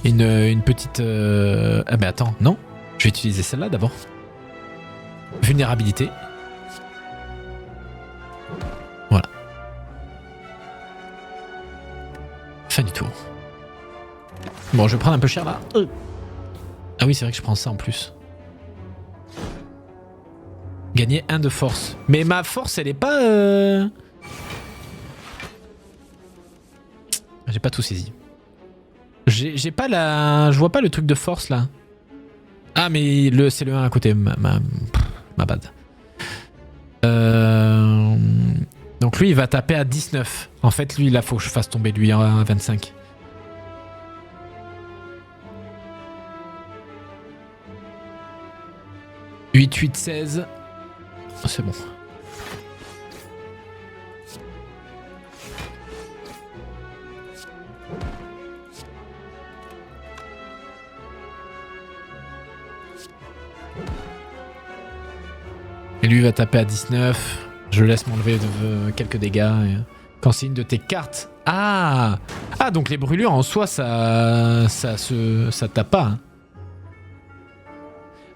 Une petite... Ah mais attends, non. Je vais utiliser celle-là d'abord. Vulnérabilité. Voilà. Fin du tour. Bon, je vais prendre un peu cher là. Ah oui, c'est vrai que je prends ça en plus. Gagner 1 de force. Mais ma force, elle est pas... J'ai pas tout saisi. J'ai pas la... Je vois pas le truc de force là. Ah mais c'est le 1 à côté. ma bad. Donc lui, il va taper à 19. En fait, lui, il faut que je fasse tomber lui à 25. « 8, 8, 16. » C'est bon. Et lui va taper à 19. Je laisse m'enlever quelques dégâts. Et... Quand c'est une de tes cartes. Ah, donc les brûlures en soi, ça tape pas. Hein.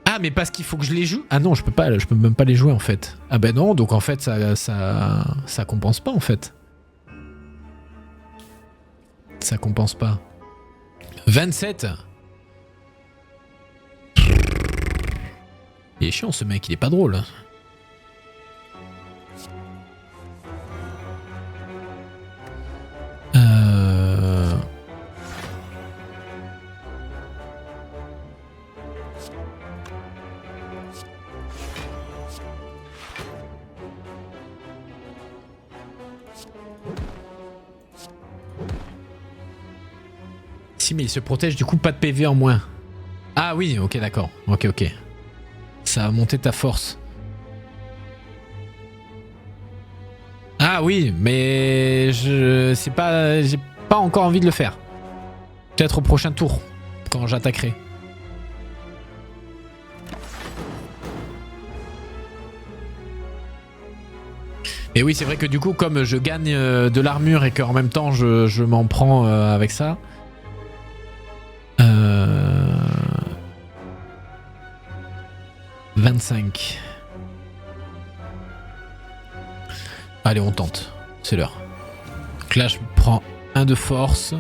Ah, mais parce qu'il faut que je les joue. Ah non, je peux même pas les jouer en fait. Ah ben non, donc en fait ça compense pas en fait. Ça compense pas. 27. Il est chiant ce mec, il est pas drôle. Si, mais il se protège, du coup, pas de PV en moins. Ah oui, ok, d'accord. Ok. Ça a monté ta force. Ah oui, mais j'ai pas encore envie de le faire. Peut-être au prochain tour, quand j'attaquerai. Et oui, c'est vrai que du coup, comme je gagne de l'armure et qu'en même temps, je m'en prends avec ça... 25. Allez, on tente. C'est l'heure. Donc là, je prends un de force.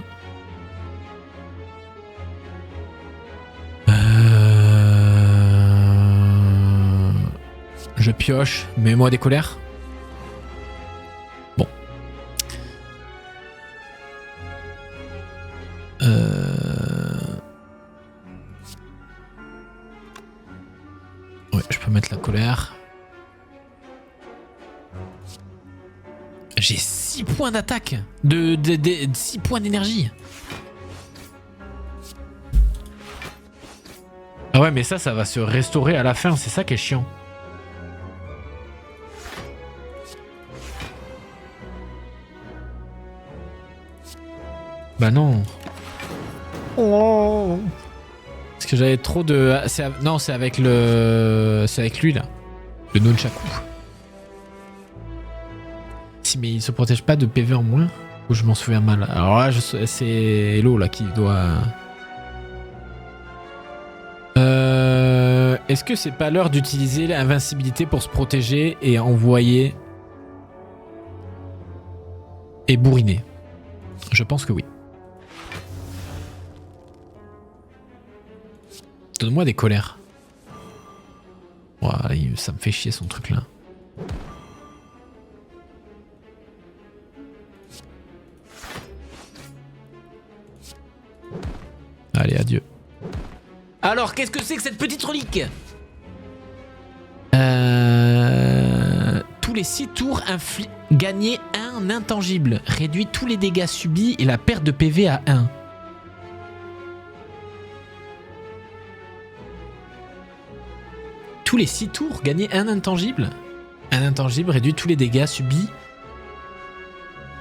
Je pioche. Mets-moi des colères. Bon. Ouais, je peux mettre la colère. J'ai 6 points d'attaque. 6 points d'énergie. Ah ouais, mais ça va se restaurer à la fin. C'est ça qui est chiant. Bah non. Oh. Parce que j'avais trop de... Non, c'est avec le... C'est avec lui, là. Le nunchaku. Si, mais il se protège pas de PV en moins. Ou je m'en souviens mal. Alors là, c'est Hello, là, qui doit... Est-ce que c'est pas l'heure d'utiliser l'invincibilité pour se protéger et envoyer... Et bourriner? Je pense que oui. Donne-moi des colères. Voilà, ça me fait chier son truc là. Allez, adieu. Alors, qu'est-ce que c'est que cette petite relique? Tous les 6 tours, gagner un intangible. Réduit tous les dégâts subis et la perte de PV à 1. Tous les 6 tours, gagner un intangible. Un intangible réduit tous les dégâts subis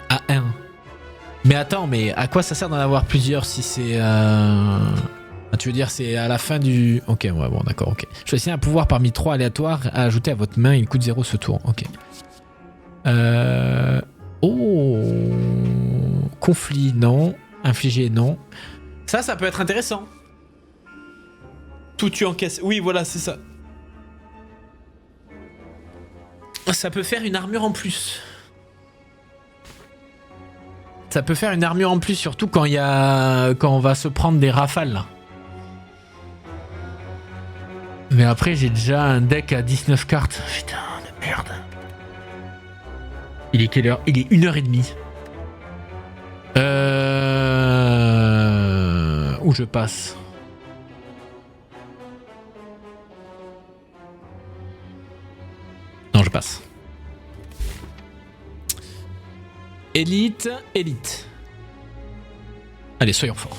à 1. Mais attends, mais à quoi ça sert d'en avoir plusieurs si c'est... Tu veux dire c'est à la fin du... Ok, ouais, bon, d'accord, ok. Choisissez un pouvoir parmi 3 aléatoires à ajouter à votre main, il coûte 0 ce tour, ok. Oh... Conflit, non. Infliger, non. Ça peut être intéressant. Tout tu encaisses. Oui, voilà, c'est ça. Ça peut faire une armure en plus. Ça peut faire une armure en plus, surtout quand on va se prendre des rafales là. Mais après j'ai déjà un deck à 19 cartes. Putain de merde. Il est quelle heure? Il est 1h30. Où je passe? passe. Élite, élite. Allez, soyons forts.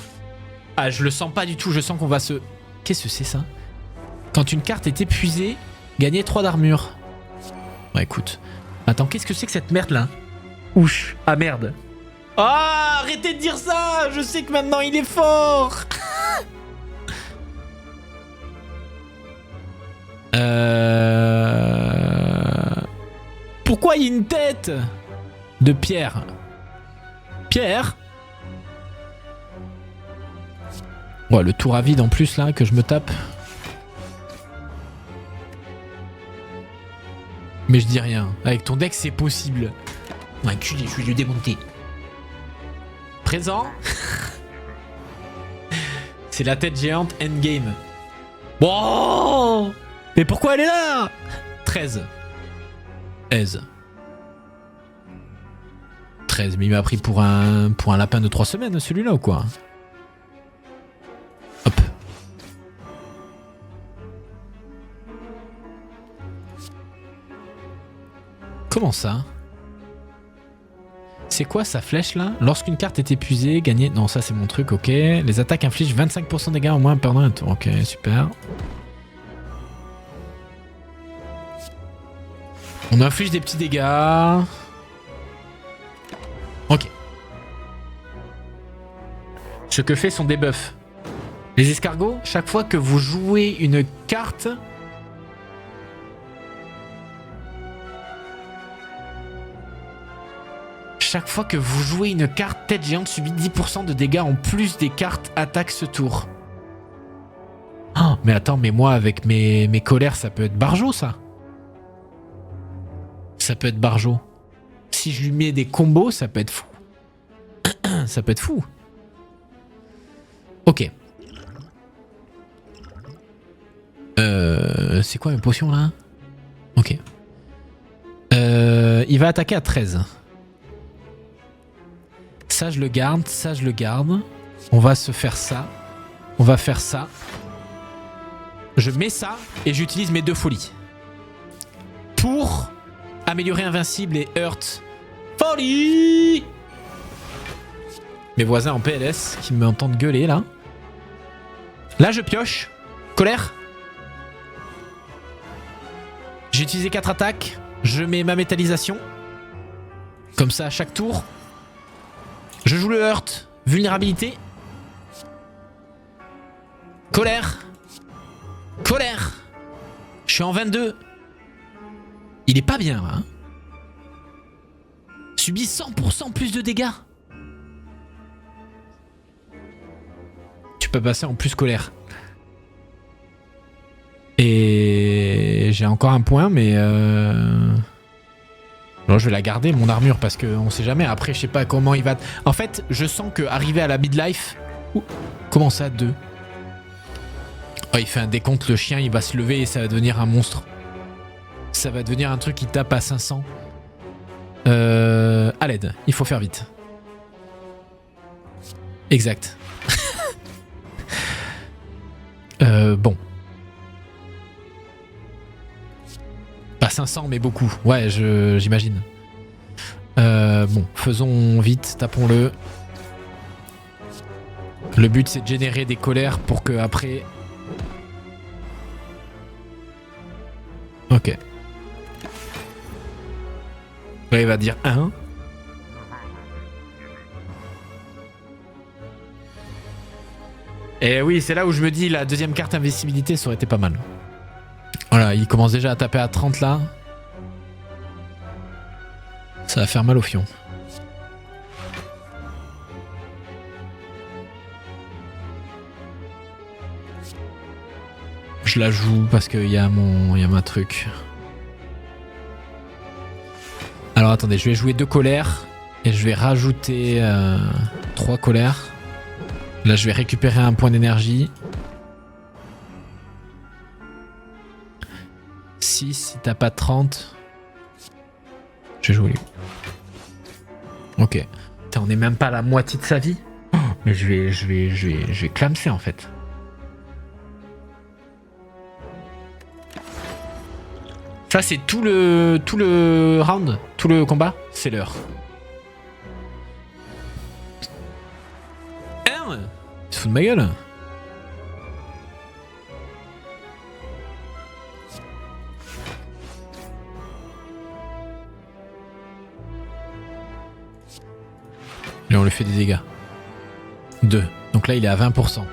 Ah, je le sens pas du tout, je sens qu'on va se... Qu'est-ce que c'est ça? Quand une carte est épuisée, gagnez 3 d'armure. Ouais, écoute. Attends, qu'est-ce que c'est que cette merde là? Ouch. Ah merde. Ah, arrêtez de dire ça. Je sais que maintenant il est fort. Pourquoi il y a une tête de Pierre? Pierre? Ouais, le tour à vide en plus là que je me tape. Mais je dis rien. Avec ton deck, c'est possible. Ouais, culé, je vais le démonter. Présent. C'est la tête géante endgame. Bon. Mais pourquoi elle est là? 13. 13, mais il m'a pris pour un lapin de 3 semaines, celui-là, ou quoi? Hop. Comment ça? C'est quoi sa flèche là? Lorsqu'une carte est épuisée, gagner... Non, ça c'est mon truc, ok. Les attaques infligent 25% de dégâts en moins pendant un tour. Ok, super. On inflige des petits dégâts. Ok. Ce que fait son debuff. Les escargots, chaque fois que vous jouez une carte... Chaque fois que vous jouez une carte, tête géante subit 10% de dégâts en plus des cartes attaque ce tour. Oh, mais attends, mais moi avec mes colères, ça peut être barjo ça. Ça peut être barjo. Si je lui mets des combos, ça peut être fou. Ça peut être fou. Ok. C'est quoi mes potions là? Ok. Il va attaquer à 13. Ça, je le garde. Ça, je le garde. On va se faire ça. On va faire ça. Je mets ça et j'utilise mes 2 folies. Pour améliorer Invincible et Hurt. Folie! Mes voisins en PLS qui m'entendent gueuler là. Là, je pioche. Colère. J'ai utilisé 4 attaques. Je mets ma métallisation. Comme ça, à chaque tour. Je joue le Hurt. Vulnérabilité. Colère. Colère. Je suis en 22. Il est pas bien, hein. Subit 100% plus de dégâts. Tu peux passer en plus colère. Et j'ai encore un point, mais non, je vais la garder, mon armure, parce qu'on sait jamais. Après, je sais pas comment il va... En fait, je sens que arrivé à la midlife... Ouh, comment ça, 2? Oh, il fait un décompte, le chien, il va se lever et ça va devenir un monstre. Ça va devenir un truc qui tape à 500. À l'aide, il faut faire vite. Exact. Bon. Pas 500, mais beaucoup. Ouais, j'imagine. Bon, faisons vite, tapons-le. Le but, c'est de générer des colères pour que après... Ok. Là, il va dire 1. Et oui, c'est là où je me dis la deuxième carte invincibilité, ça aurait été pas mal. Voilà, il commence déjà à taper à 30 là. Ça va faire mal au fion. Je la joue parce qu'il y a ma truc. Alors attendez, je vais jouer 2 colères et je vais rajouter 3 colères. Là, je vais récupérer un point d'énergie. 6, si t'as pas 30. Je vais jouer lui. Ok. Putain, on est même pas à la moitié de sa vie. Oh, mais je vais clamser en fait. Ça, c'est tout le round, tout le combat. C'est l'heure. Hein? Il se fout de ma gueule. Et on lui fait des dégâts. 2. Donc là, il est à 20%.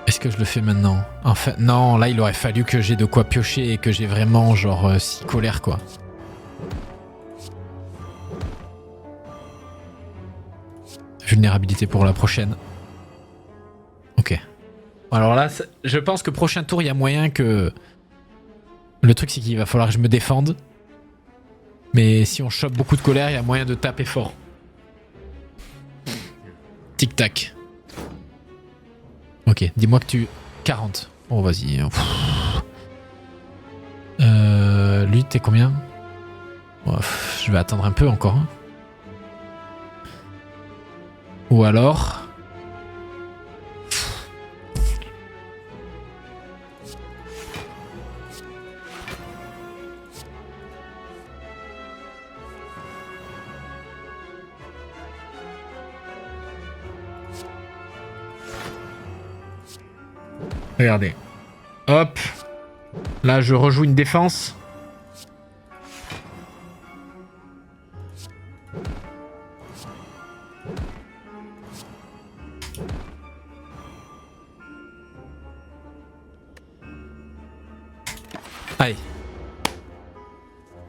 Est-ce que je le fais maintenant? Enfin, non, là, il aurait fallu que j'ai de quoi piocher et que j'ai vraiment, genre, 6 colères, quoi. Vulnérabilité pour la prochaine. Ok. Alors là, je pense que prochain tour, il y a moyen que... Le truc, c'est qu'il va falloir que je me défende. Mais si on chope beaucoup de colère, il y a moyen de taper fort. Tic-tac. Ok, dis-moi que tu... 40. Oh, vas-y. Lui, t'es combien? Oh, je vais attendre un peu encore. Hein. Ou alors... Regardez. Hop. Là, je rejoue une défense. Allez.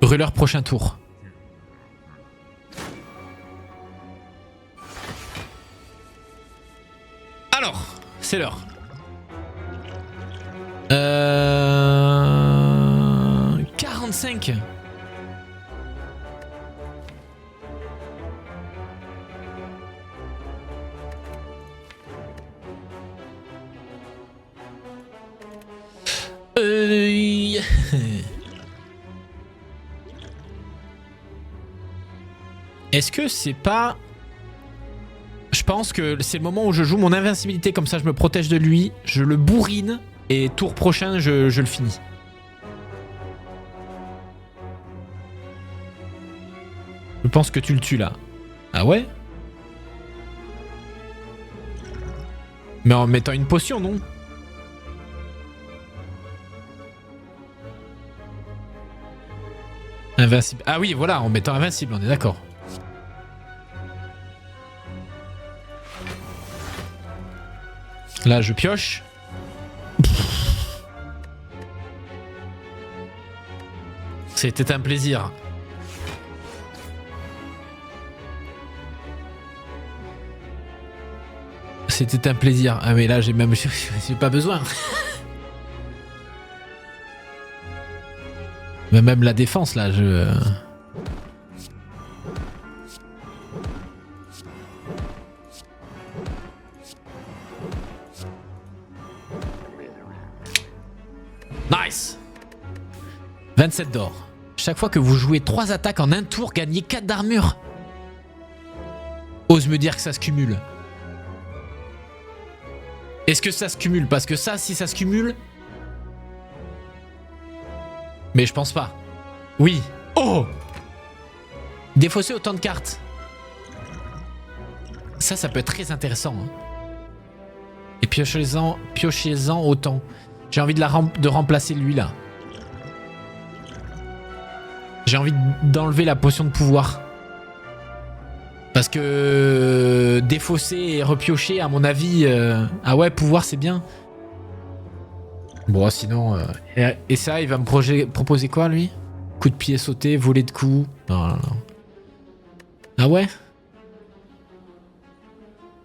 Brûleur prochain tour. Alors, c'est l'heure. 45. Est-ce que c'est pas... Je pense que c'est le moment où je joue mon invincibilité, comme ça je me protège de lui, je le bourrine et tour prochain je le finis. Je pense que tu le tues là. Ah ouais? Mais en mettant une potion, non? Invincible. Ah oui, voilà, en mettant invincible, on est d'accord. Là, je pioche. C'était un plaisir. C'était un plaisir. Ah mais là, j'ai même... J'ai pas besoin. Mais même la défense, là, je... Nice. 27 d'or. Chaque fois que vous jouez 3 attaques en un tour, gagnez 4 d'armure. Ose me dire que ça se cumule. Est-ce que ça se cumule? Parce que ça, si ça se cumule... Mais je pense pas. Oui. Oh! Défausser autant de cartes. Ça peut être très intéressant. Hein. Et piochez-en autant. J'ai envie de remplacer lui là. J'ai envie d'enlever la potion de pouvoir. Parce que défausser et repiocher, à mon avis... Ah ouais, pouvoir c'est bien. Bon, sinon... Et ça, il va me proposer quoi, lui? Coup de pied sauté, voler de coups. Non. Ah ouais?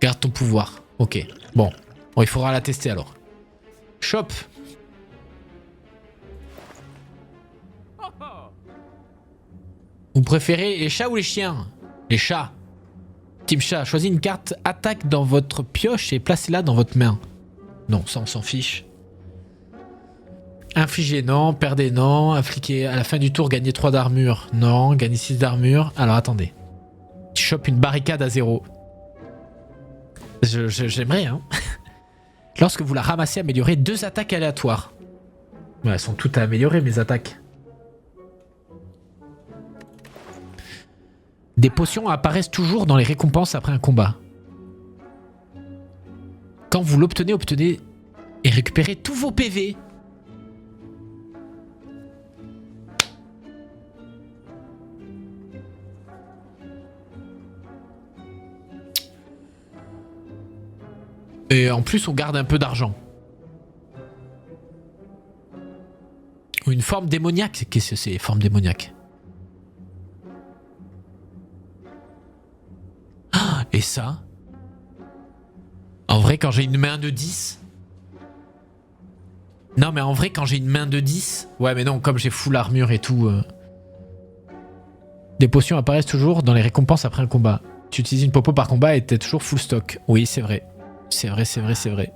Garde ton pouvoir. Ok. Bon, il faudra la tester alors. Chop. Vous préférez les chats ou les chiens? Les chats. Team chat, choisis une carte attaque dans votre pioche et placez-la dans votre main. Non, ça on s'en fiche. Infligez non, perdez non, appliquez à la fin du tour, gagnez 3 d'armure. Non, gagnez 6 d'armure. Alors attendez. Tu chopes une barricade à 0. J'aimerais, hein. Lorsque vous la ramassez, améliorez 2 attaques aléatoires. Ouais, elles sont toutes à améliorer, mes attaques. Des potions apparaissent toujours dans les récompenses après un combat. Quand vous l'obtenez, obtenez et récupérez tous vos PV. Et en plus, on garde un peu d'argent. Ou une forme démoniaque. Qu'est-ce que c'est, forme démoniaque? Ah, et ça? En vrai, quand j'ai une main de 10... Non, mais en vrai, quand j'ai une main de 10... Ouais, mais non, comme j'ai full armure et tout... Des potions apparaissent toujours dans les récompenses après un combat. Tu utilises une popo par combat et t'es toujours full stock. Oui, c'est vrai. C'est vrai, c'est vrai, c'est vrai.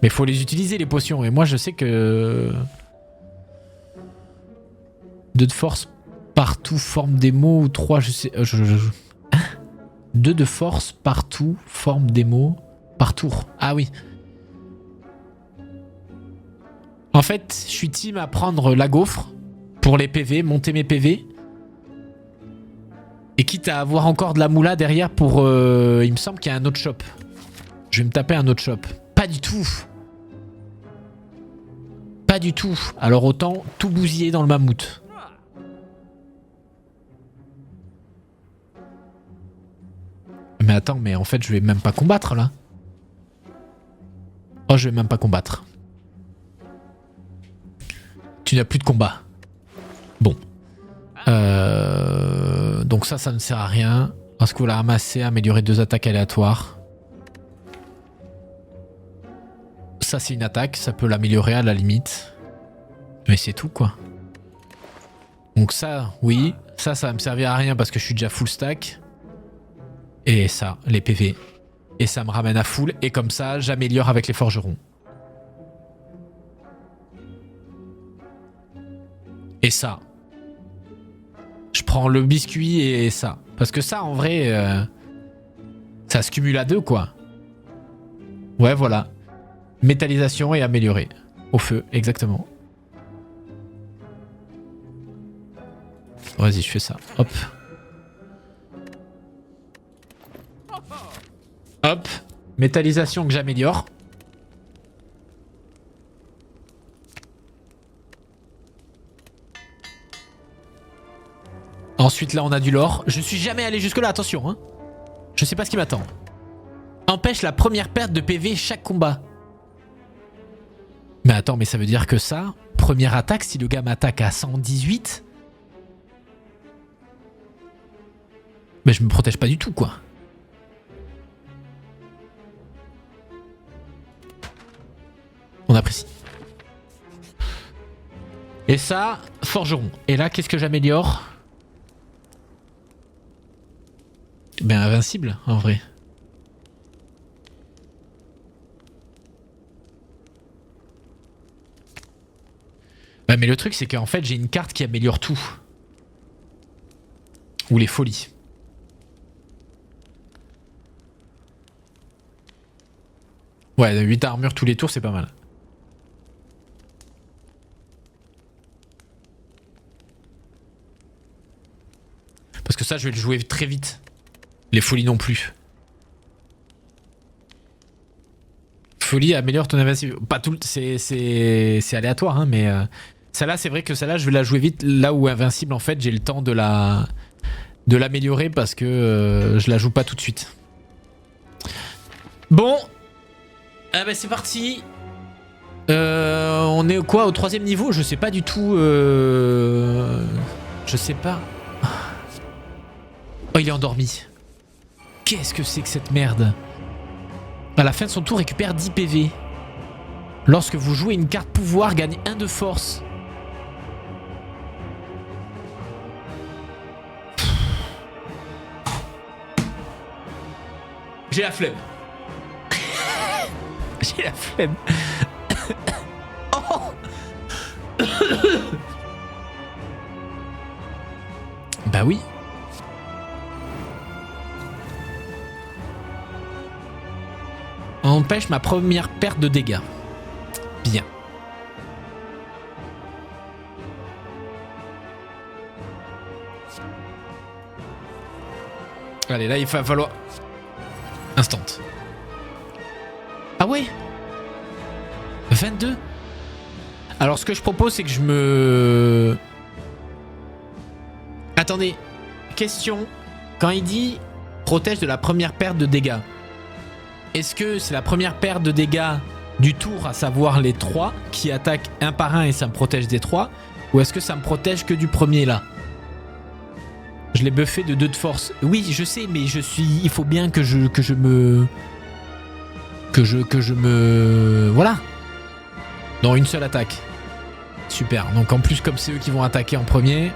Mais faut les utiliser, les potions. Et moi, je sais que... 2 de force partout, forme démo, ou 3, je sais... 2 de force partout, forme démo, par tour. Ah oui. En fait, je suis team à prendre la gaufre pour les PV, monter mes PV. Et quitte à avoir encore de la moula derrière pour... il me semble qu'il y a un autre shop. Je vais me taper un autre shop. Pas du tout. Pas du tout. Alors autant tout bousiller dans le mammouth. Mais attends, mais en fait, je vais même pas combattre, là. Oh, je vais même pas combattre. Tu n'as plus de combat. Bon. Donc ça ne sert à rien. Parce que vous la ramassez, améliorer 2 attaques aléatoires. Ça, c'est une attaque. Ça peut l'améliorer à la limite. Mais c'est tout, quoi. Donc ça, oui. Ça va me servir à rien parce que je suis déjà full stack. Et ça, les PV. Et ça me ramène à full. Et comme ça, j'améliore avec les forgerons. Et ça. Je prends le biscuit et ça. Parce que ça, en vrai, ça se cumule à 2, quoi. Ouais, voilà. Métallisation et améliorer. Au feu, exactement. Vas-y, je fais ça. Hop. Hop. Métallisation que j'améliore. Ensuite, là, on a du lore. Je suis jamais allé jusque-là, attention. Hein. Je sais pas ce qui m'attend. Empêche la première perte de PV chaque combat. Mais attends, mais ça veut dire que ça, première attaque, si le gars m'attaque à 118... Mais je me protège pas du tout, quoi. On apprécie. Et ça, forgeron. Et là, qu'est-ce que j'améliore? Ben, invincible, en vrai. Ben, mais le truc, c'est qu'en fait, j'ai une carte qui améliore tout. Ou les folies. Ouais, 8 armures tous les tours, c'est pas mal. Parce que ça, je vais le jouer très vite. Les folies non plus. Folie améliore ton invincibilité. Pas tout, c'est aléatoire, hein, mais celle-là, c'est vrai que celle-là, je vais la jouer vite. Là où invincible, en fait, j'ai le temps de l'améliorer parce que je la joue pas tout de suite. Bon, ah bah c'est parti. On est quoi au 3e niveau? Je sais pas du tout. Je sais pas. Oh, il est endormi. Qu'est-ce que c'est que cette merde? À la fin de son tour, récupère 10 PV. Lorsque vous jouez une carte pouvoir, gagne 1 de force. J'ai la flemme. J'ai la flemme. Oh. Bah oui. Empêche ma première perte de dégâts. Bien. Allez, là, il va falloir... Instant. Ah ouais 22. Alors, ce que je propose, c'est que je me... Attendez. Question. Quand il dit protège de la première perte de dégâts, est-ce que c'est la première perte de dégâts du tour, à savoir les 3 qui attaquent un par un et ça me protège des 3, ou est-ce que ça me protège que du premier là? Je l'ai buffé de 2 de force. Oui, je sais, mais je suis... Il faut bien que je me... Voilà. Non, une seule attaque. Super. Donc en plus, comme c'est eux qui vont attaquer en premier...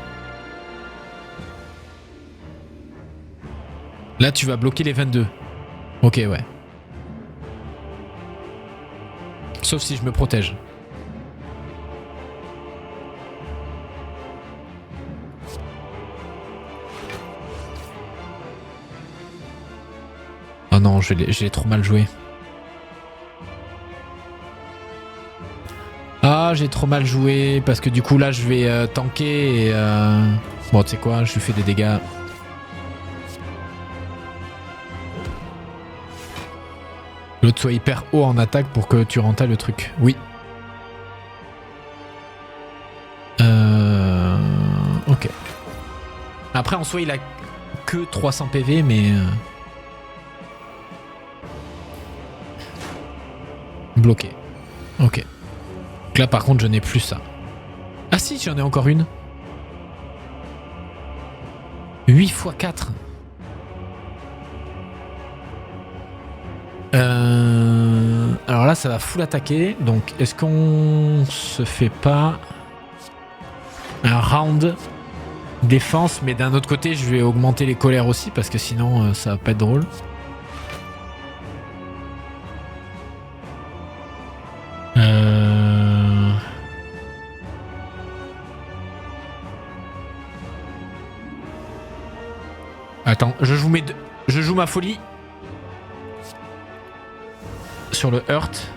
Là, tu vas bloquer les 22. Ok, ouais. Sauf si je me protège. Oh non, j'ai trop mal joué. Ah, j'ai trop mal joué parce que du coup là je vais tanker et bon, tu sais quoi, je lui fais des dégâts. L'autre soit hyper haut en attaque pour que tu rentales le truc. Oui. Ok. Après en soi il a que 300 PV mais... Bloqué. Ok. Donc là par contre je n'ai plus ça. Ah si, j'en ai encore une. 8 x 4. Alors là ça va full attaquer. Donc est-ce qu'on se fait pas un round défense? Mais d'un autre côté je vais augmenter les colères aussi parce que sinon ça va pas être drôle. Attends, je joue ma folie sur le hurt.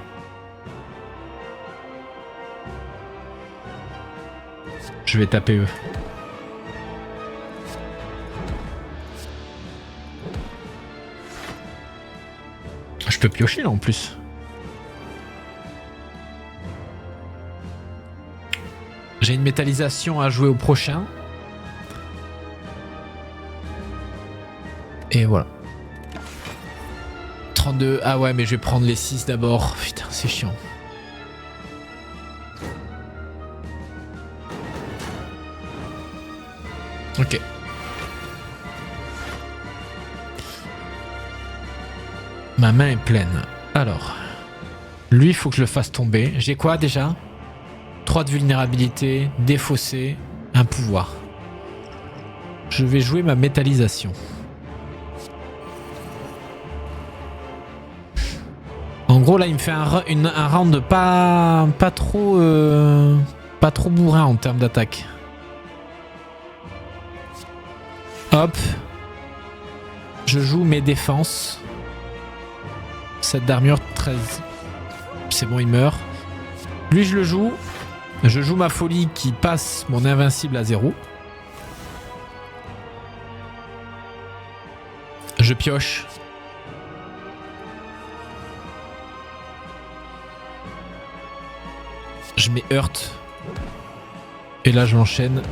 Je vais taper eux. Je peux piocher là en plus. J'ai une métallisation à jouer au prochain. Et voilà. 32. Ah ouais, mais je vais prendre les 6 d'abord. Putain, c'est chiant. Ok. Ma main est pleine. Alors. Lui, il faut que je le fasse tomber. J'ai quoi déjà? 3 de vulnérabilité, défaussé, un pouvoir. Je vais jouer ma métallisation. En gros là il me fait un round pas trop bourrin en termes d'attaque. Hop. Je joue mes défenses. 7 d'armure, 13. C'est bon, il meurt. Lui je le joue. Je joue ma folie qui passe mon invincible à 0. Je pioche. Je mets hurt. Et là je l'enchaîne.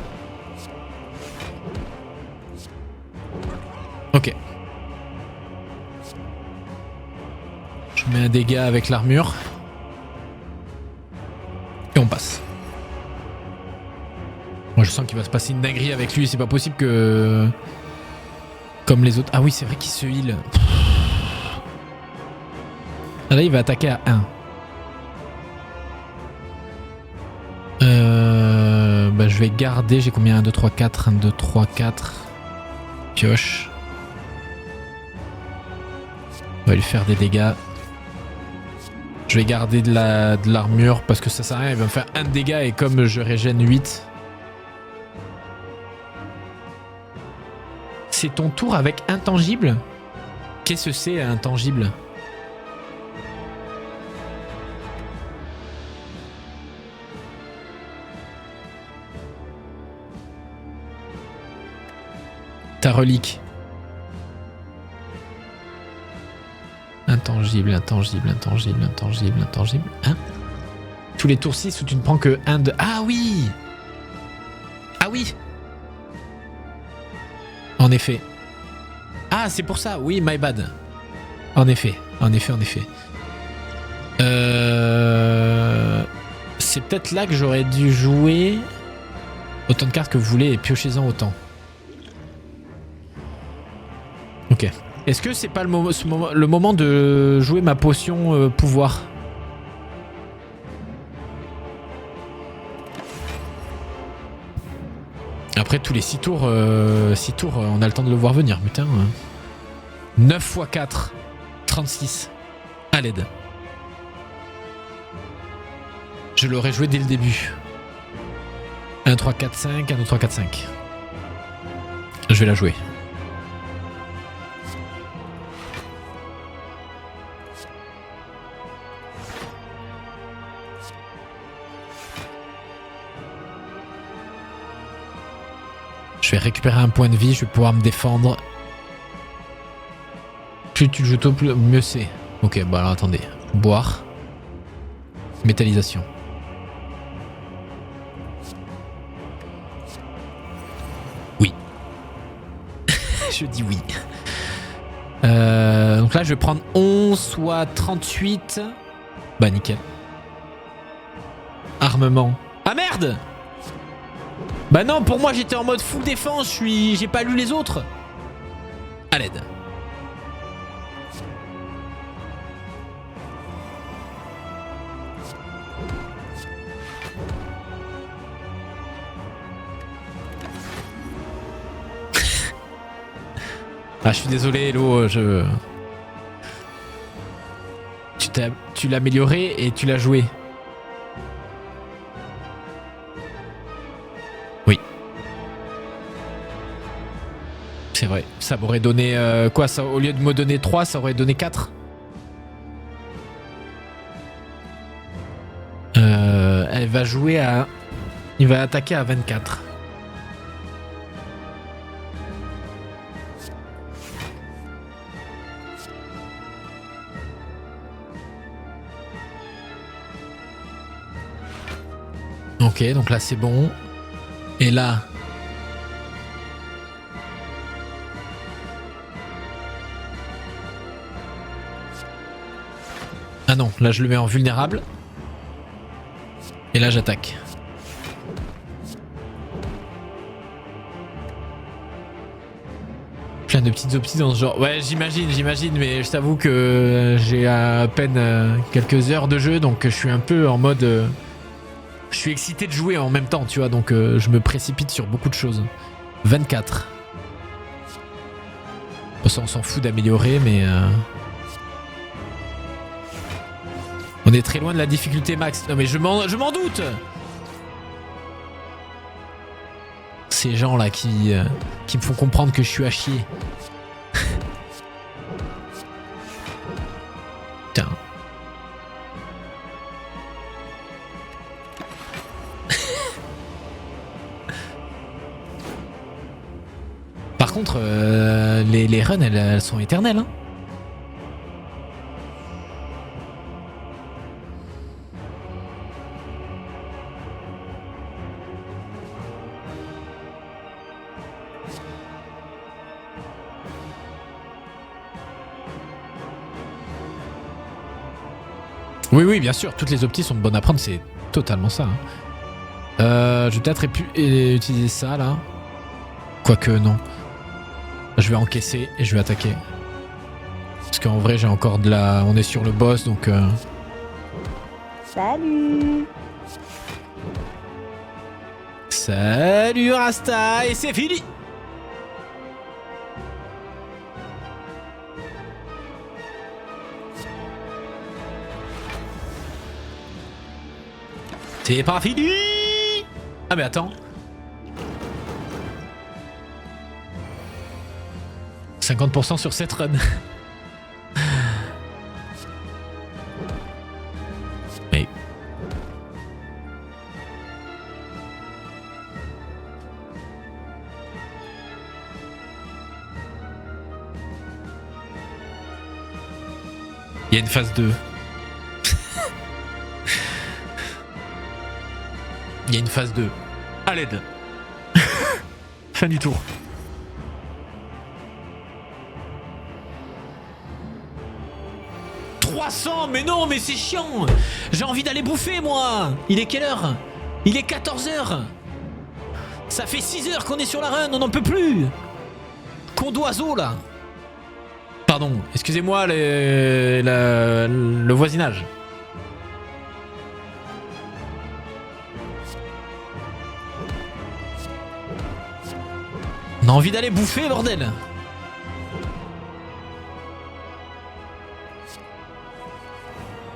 Ok. Je mets un dégât avec l'armure. Et on passe. Moi je sens qu'il va se passer une dinguerie avec lui. C'est pas possible que... Comme les autres. Ah oui c'est vrai qu'il se heal. Là il va attaquer à 1. Bah, je vais garder, j'ai combien? 1, 2, 3, 4, 1, 2, 3, 4. Pioche. On va lui faire des dégâts. Je vais garder de l'armure parce que ça sert à rien, il va me faire 1 de dégâts et comme je régène 8. C'est ton tour avec intangible? Qu'est-ce que c'est intangible? Ta relique. Intangible, intangible, intangible, intangible, intangible. Hein? Tous les tours 6 où tu ne prends que 1 de... Ah oui! Ah oui! En effet. Ah, c'est pour ça. Oui, my bad. En effet, en effet, en effet. C'est peut-être là que j'aurais dû jouer autant de cartes que vous voulez et piochez-en autant. Ok. Est-ce que c'est pas le moment de jouer ma potion pouvoir? Après tous les 6 tours, on a le temps de le voir venir, putain. 9 x 4, 36. À l'aide. Je l'aurais joué dès le début. 1, 3, 4, 5, 1, 2, 3, 4, 5. Je vais la jouer. Je vais récupérer un point de vie, je vais pouvoir me défendre. Plus tu le joues tôt, mieux c'est. Ok, bon alors attendez. Boire. Métallisation. Oui. Je dis oui. Donc là, je vais prendre 11, soit 38. Bah nickel. Armement. Ah merde! Bah non, pour moi j'étais en mode full défense, j'ai pas lu les autres. À l'aide. Ah, je suis désolé, Hello, Tu l'as amélioré et tu l'as joué. Oui. C'est vrai. Ça m'aurait donné... quoi ça, au lieu de me donner 3, ça aurait donné 4. Elle va jouer à... Il va attaquer à 24. Ok, donc là c'est bon. Et là... Ah non, là je le mets en vulnérable. Et là j'attaque. Plein de petites opties dans ce genre. Ouais, j'imagine, mais je t'avoue que j'ai à peine quelques heures de jeu, donc je suis un peu en mode... Je suis excité de jouer en même temps, tu vois, donc je me précipite sur beaucoup de choses. 24. Bon, ça, on s'en fout d'améliorer, mais... On est très loin de la difficulté max. Non mais je m'en doute. Ces gens là qui me font comprendre que je suis à chier. Putain. Par contre, les runs elles sont éternelles, hein. Oui, bien sûr, toutes les optis sont bonnes à prendre, c'est totalement ça. Hein. Je vais peut-être utiliser ça, là. Quoique, non. Je vais encaisser et je vais attaquer. Parce qu'en vrai, j'ai encore de la... On est sur le boss, donc... Salut! Salut, Rasta! Et c'est fini! C'est pas fini! Ah mais attends. 50% sur cette run. Mais... Il y a une phase 2. Il y a une phase 2. À l'aide. Fin du tour. « 300 ! Mais non, mais c'est chiant. J'ai envie d'aller bouffer, moi. Il est quelle heure? Il est 14h. Ça fait 6 heures qu'on est sur la run, on n'en peut plus. Con d'oiseau, là. Pardon, excusez-moi le voisinage. On a envie d'aller bouffer, bordel.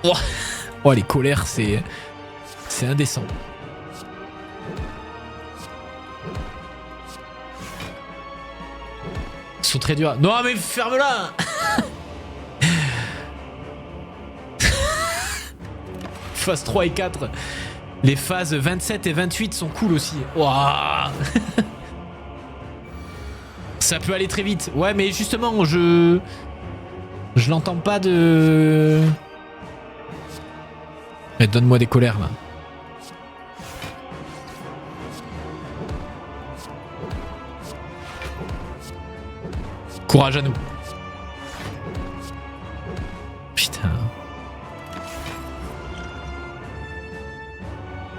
Oh, oh les colères, c'est indécent. Ils sont très durs. Non mais ferme-la. Phase 3 et 4. Les phases 27 et 28 sont cool aussi. Ouah. Ça peut aller très vite. Ouais, mais justement, je l'entends pas de... Mais donne-moi des colères, là. Courage à nous. Putain.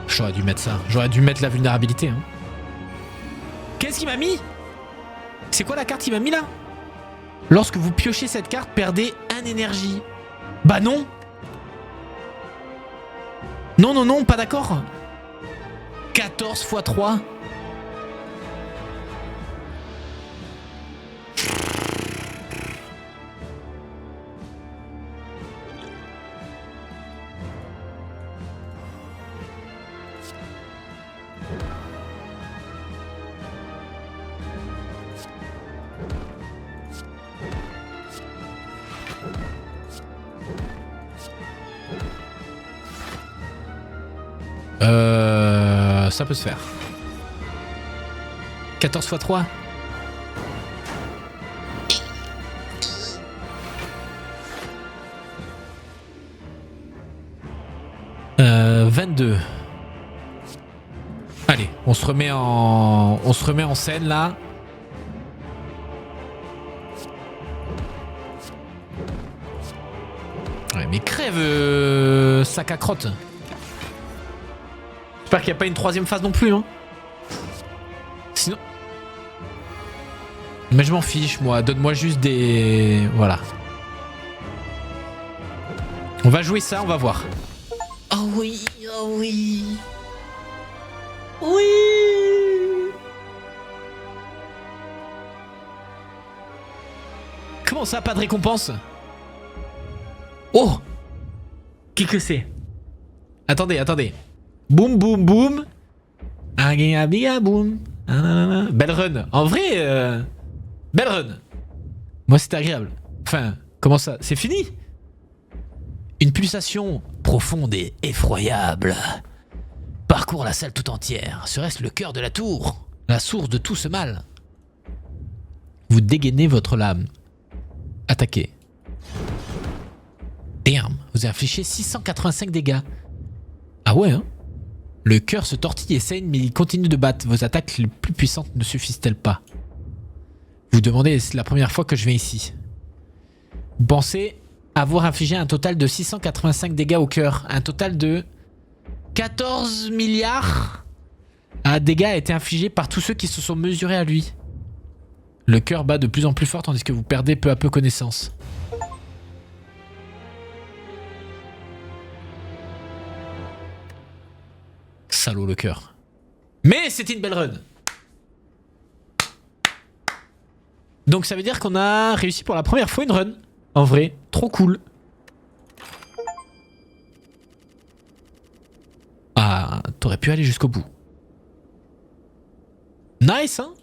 J'aurais dû mettre ça. J'aurais dû mettre la vulnérabilité. Hein. Qu'est-ce qu'il m'a mis? C'est quoi la carte qu'il m'a mis là? Lorsque vous piochez cette carte, perdez 1 énergie. Bah non. Non, non, non, pas d'accord. 14 x 3. Ça peut se faire. 14 x 3. Euh, 22. Allez, on se remet en scène là. Ouais, mais crève, sac à crotte. J'espère qu'il n'y a pas une 3ème phase non plus, hein. Sinon... Mais je m'en fiche, moi. Donne-moi juste des... Voilà. On va jouer ça, on va voir. Oh oui, oh oui. Oui. Comment ça, pas de récompense? Oh. Qui que c'est? Attendez, attendez. Boum, boum, boum. Boum. Belle run. En vrai, belle run. Moi, c'était agréable. Enfin, comment ça? C'est fini? Une pulsation profonde et effroyable parcourt la salle tout entière. Serait-ce le cœur de la tour? La source de tout ce mal? Vous dégainez votre lame. Attaquez. Damn. Vous infligez 685 dégâts. Ah ouais, hein? Le cœur se tortille et saigne, mais il continue de battre. Vos attaques les plus puissantes ne suffisent-elles pas? Vous demandez, c'est la première fois que je viens ici. Vous pensez avoir infligé un total de 685 dégâts au cœur. Un total de 14 milliards à dégâts a été infligé par tous ceux qui se sont mesurés à lui. Le cœur bat de plus en plus fort tandis que vous perdez peu à peu connaissance. Salaud le cœur. Mais c'était une belle run. Donc ça veut dire qu'on a réussi pour la première fois une run. En vrai, trop cool. Ah, t'aurais pu aller jusqu'au bout. Nice, hein?